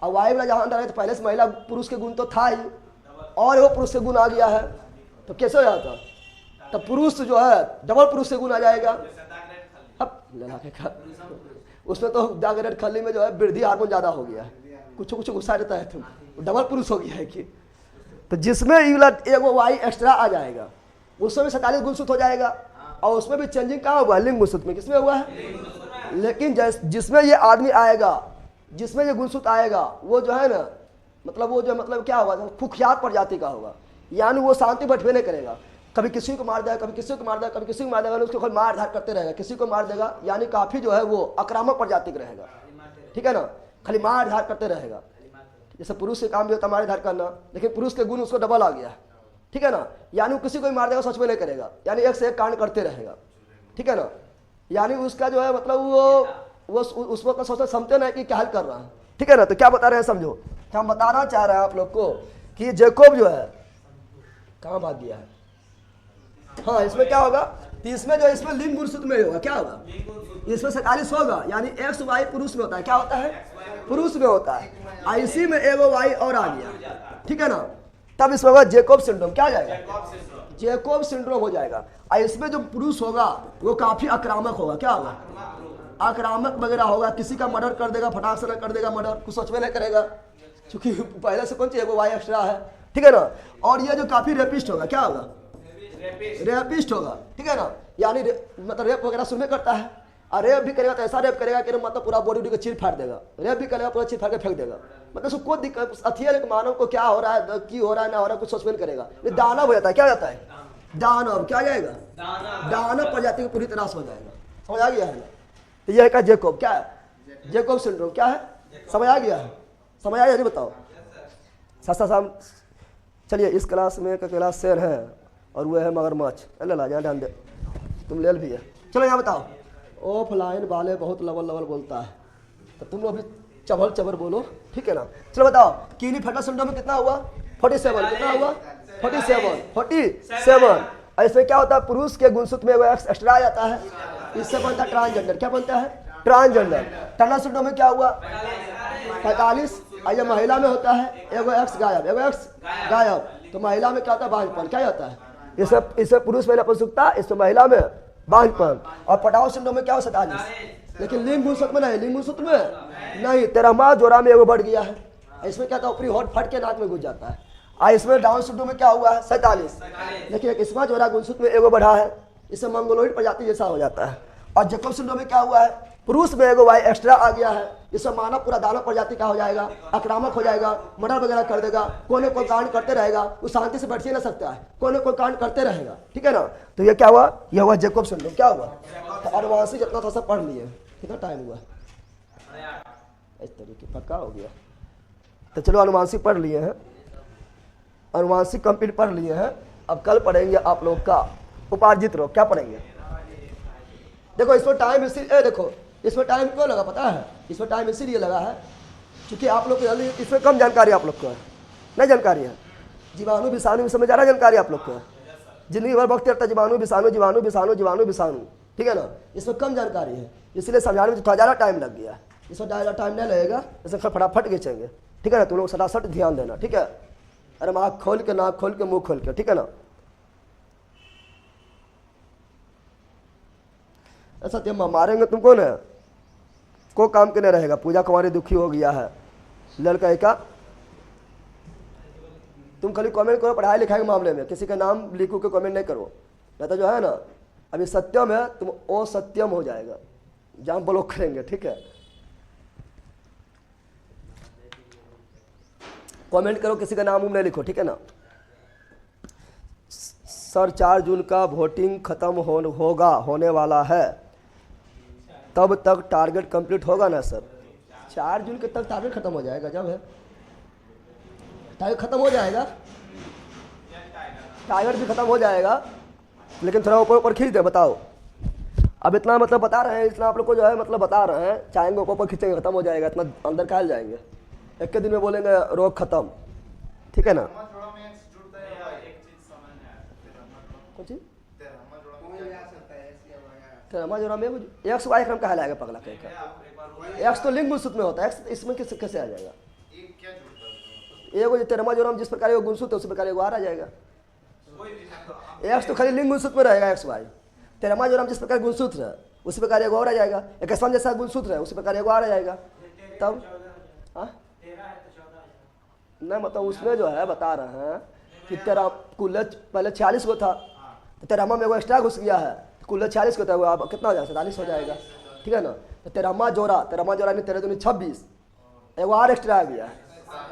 और वाई वाला जहाँ अंदर है तो पहले से महिला पुरुष के गुण तो था ही, और वो पुरुष के गुण आ गया है, तो कैसे हो जाता? तो पुरुष जो है डबल पुरुष से गुण आ जाएगा। अब लगा के खा उसमें तो जागरेट खली में जो है वृद्धि हार्मोन ज़्यादा हो गया है, कुछ कुछ गुस्सा रहता है, तुम डबल पुरुष हो गया है कि। तो जिसमें एगो वाई एक्स्ट्रा आ जाएगा उसमें भी 47 गुणसूत्र हो जाएगा, और उसमें भी चेंजिंग कहाँ हुआ? लिंग गुणसूत्र में। किसमें हुआ है? लेकिन जिसमें ये आदमी आएगा, जिसमें ये गुणसूत्र आएगा, वो जो है ना मतलब वो जो मतलब क्या होगा? कुख्यात प्रजाति का होगा, यानी वो शांति बैठवे नहीं करेगा, कभी किसी को मार देगा, कभी किसी को मार देगा, कभी किसी को मार देगा, उसको कोई मार धार करते रहेगा, किसी को मार देगा, यानी काफ़ी जो है वो आक्रामक प्रजाति का रहेगा, ठीक है ना, खाली मार धार करते रहेगा। जैसे पुरुष से काम भी होता है मार धार करना, लेकिन पुरुष के गुण उसको डबल आ गया है, ठीक है ना, यानी वो किसी को मार देगा, सच में नहीं करेगा, यानी एक से एक कांड करते रहेगा, ठीक है ना, यानी उसका जो है मतलब वो उस वक्त सोचते समझते ना कि क्या हाल कर रहा है, ठीक है ना। तो क्या बता रहे हैं समझो, हम बताना चाह रहे हैं आप लोग को कि जैकोब जो है कहाँ भाग गया है। हाँ, इसमें क्या होगा? तो इसमें जो इसमें लिंग गुणसूत्र में होगा, क्या होगा? इसमें 47 होगा, यानी एक्स वाई पुरुष में होता है, क्या होता है? पुरुष में होता है। इसी में एगो वाई और आ गया, ठीक है ना, तब इसमें होगा जैकोब सिंड्रोम। क्या हो जाएगा? जैकोब सिंड्रोम हो जाएगा। और इसमें जो पुरुष होगा वो काफी आक्रामक होगा, क्या होगा? आक्रामक वगैरह होगा, किसी का मर्डर कर देगा, फटाक से कर देगा मर्डर, कुछ सोच में नहीं करेगा, क्योंकि पहले से कौन चाहिए वो वाई एक्स्ट्रा है, ठीक है ना। और ये जो काफी रेपिस्ट होगा, क्या होगा? रेपिस्ट होगा, ठीक है ना, यानी मतलब रेप वगैरह सुनने करता है, और रेप भी करेगा तो ऐसा रेप करेगा कि मतलब पूरा बॉडी को चीर फाड़ देगा, रेप भी करेगा पूरा चीर फाड़ के फेंक देगा, मतलब उसको कोई दिक्कत अथी है मानव को क्या हो रहा है, की हो रहा है ना हो रहा है, कुछ सोच में करेगा, ये दानव हो जाता है। क्या हो जाता है? दानव। क्या जाएगा? दानव प्रजाति को पूरी तरह से हो जाएगा। समझ आ गया है ना। तो यह है जैकोब, क्या है? जैकोब सिंड्रोम क्या है? समझ आ गया है? समझ आ गया नहीं? बताओ साहब। चलिए, इस क्लास में का क्लास शेर है और वो है मगरमच्छ। ले ला, ध्यान दे, तुम ले भी है। चलो यहाँ बताओ, ऑफलाइन वाले बहुत लवल बोलता है, तो तुम लोग अभी चबल चबर बोलो, ठीक है ना। चलो बताओ, कीनी फेटल सिंड्रोम में कितना हुआ? 47। कितना हुआ? 47। इसमें क्या होता है? पुरुष के गुणसूत्र में वो एक्स एक्स्ट्रा आ जाता है, इससे बनता है ट्रांसजेंडर। क्या बनता है? ट्रांसजेंडर। टर्नर सिंड्रोम में क्या हुआ? 45। ये महिला में होता है, एगो एक्स गायब, तो महिला में क्या होता है? बांझपन। क्या होता है? इसमें पुरुष में नपुंसकता, इसमें महिला में बांझपन। और पटाव सिंड्रोम में क्या हो? 47। लेकिन लिंग गुणसूत्र में नहीं, लिंग गुणसूत्र में नहीं, 13वां जोड़ा में एगो बढ़ गया है। इसमें क्या था? ऊपरी होठ फट के नाक में घुस जाता है। इसमें डाउन सिंड्रोम में क्या हुआ है? 47। लेकिन 21वां जोड़ा गुणसूत्र में एगो बढ़ा है, इसमें मंगोलॉइड प्रजाति जैसा हो जाता है। और जैकोब सिंड्रोम में क्या हुआ है? पुरुष में एगो वाई एक्स्ट्रा आ गया है, इसमें मानव पूरा दानव प्रजाति का हो जाएगा, आक्रामक हो जाएगा, मर्डर वगैरह कर देगा, कोई न कोई कांड करते रहेगा, वो शांति से बैठ ही नहीं सकता है, कोई न कोई कांड करते रहेगा, ठीक है ना। तो ये क्या हुआ? ये हुआ जैकोब सिंड्रोम। क्या हुआ? तो अनुवांशिक जितना था सब पढ़ लिए। कितना टाइम हुआ? इस तरीके पक्का हो गया। तो चलो, अनुवांशिक पढ़ लिए हैं, अनुवांशिक कंप्लीट पढ़ लिए हैं। अब कल पढ़ेंगे आप लोग का उपार्जित रोग। क्या पढ़ेंगे? देखो इसमें टाइम देखो इसमें टाइम क्यों लगा पता है? इसमें टाइम इसीलिए लगा है क्योंकि आप लोग को जल्दी इसमें कम जानकारी आप लोग को है, नहीं जानकारी है। जीवाणु विषाणु इसमें ज़्यादा जानकारी आप लोग को है, जिंदगी भर वक्त रहता है जीवाणु विषाणु जीवाणु विषाणु जीवाणु विषाणु, ठीक है ना। इसमें कम जानकारी है, इसलिए समझाने में थोड़ा ज़्यादा टाइम लग गया। इसमें ज़्यादा टाइम नहीं लगेगा, इसमें फटाफट खींचेंगे, ठीक है ना। तुम लोग सटासट ध्यान देना, ठीक है। अरे आँख खोल के, नाक खोल के, मुँह खोल के, ठीक है ना। ऐसा तो मारेंगे तुमको ना, को काम के नहीं रहेगा। पूजा कुमारी दुखी हो गया है, लड़का का। तुम खाली कमेंट करो पढ़ाई लिखाई के मामले में, किसी का नाम लिखो के कमेंट नहीं करो, नहीं तो जो है ना अभी सत्यम है तुम ओ सत्यम हो जाएगा, जहाँ ब्लॉक करेंगे, ठीक है। कमेंट करो, किसी का नाम नहीं लिखो, ठीक है ना। सर 4 जून का वोटिंग खत्म होने वाला है, तब तक टारगेट कंप्लीट होगा ना सर? 4 जून के तक टारगेट खत्म हो जाएगा, जब है टारगेट खत्म हो जाएगा, टारगेट भी खत्म हो जाएगा, लेकिन थोड़ा ऊपर खींच दे। बताओ, अब इतना मतलब बता रहे हैं, इतना आप लोग को जो है मतलब बता रहे हैं, चाहेंगे ऊपर खींचेंगे खत्म हो जाएगा, इतना अंदर काल जाएंगे। एक के दिन में बोलेंगे रोग खत्म, ठीक है ना। कौन चीज तेरामाजोरा में एक्स वाई क्रम कहा लाएगा पगला कहीं का, एक्स तो लिंग गुणसूत्र में होता है, एक्स इसमें कैसे आ जाएगा? एगो जो तेरामाजोरा में जिस प्रकार एगो गुणसूत्र है उसी प्रकार एगो आ जाएगा। एक्स तो खाली लिंग गुणसूत्र में रहेगा एक्स वाई, तेरामाजोरा में जिस प्रकार गुणसूत्र है उसी प्रकार एगो और आ जाएगा, एक सम जैसा गुणसूत्र है उसी प्रकार एगो और आ जाएगा। तब नहीं मतलब उसमें जो है बता रहे हैं कि तेरा कुल पहले 46 को था, तो तेरामा में एगो एक्स्ट्रा घुस गया है, कुल 46 को था, वो अब कितना हो जाएगा? 47 हो जाएगा, ठीक है ना। तो तेरामा जोड़ा नहीं, 13 दूनी 26, एगो और एक्स्ट्रा आ गया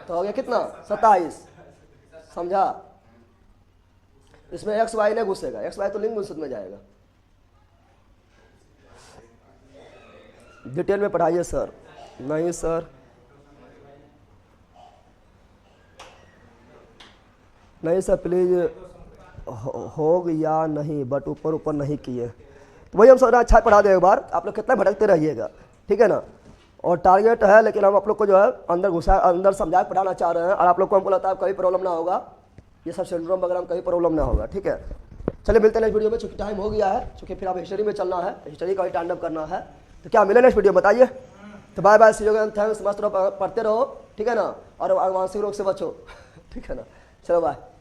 तो हो गया कितना? 27। समझा? इसमें एक्स वाई नहीं घुसेगा, एक्स वाई तो लिंग गुणसूत्र में जाएगा। डिटेल में पढ़ाइए सर। नहीं सर, नहीं सर प्लीज, हो या नहीं बट ऊपर ऊपर नहीं किए, तो वही हम सर अच्छा पढ़ा दें एक बार, आप लोग कितना भटकते रहिएगा, ठीक है ना। और टारगेट है, लेकिन हम आप लोग को जो है अंदर समझा पढ़ाना चाह रहे हैं, और आप लोग को हमको लगता है कभी प्रॉब्लम ना होगा, ये सब सिंड्रोम वगैरह में कभी प्रॉब्लम ना होगा, ठीक है। चलिए मिलते हैं नेक्स्ट वीडियो में, चूँकि टाइम हो गया है, चूँकि फिर आप हिस्ट्री में चलना है, हिस्ट्री का भी टाइम अप करना है, तो क्या मिले नेक्स्ट वीडियो बताइए। तो bye bye, see you, thanks, मस्त रहो, पढ़ते रहो, ठीक है ना, और आनुवांशिक रोग से बचो, ठीक है ना। चलो बाय।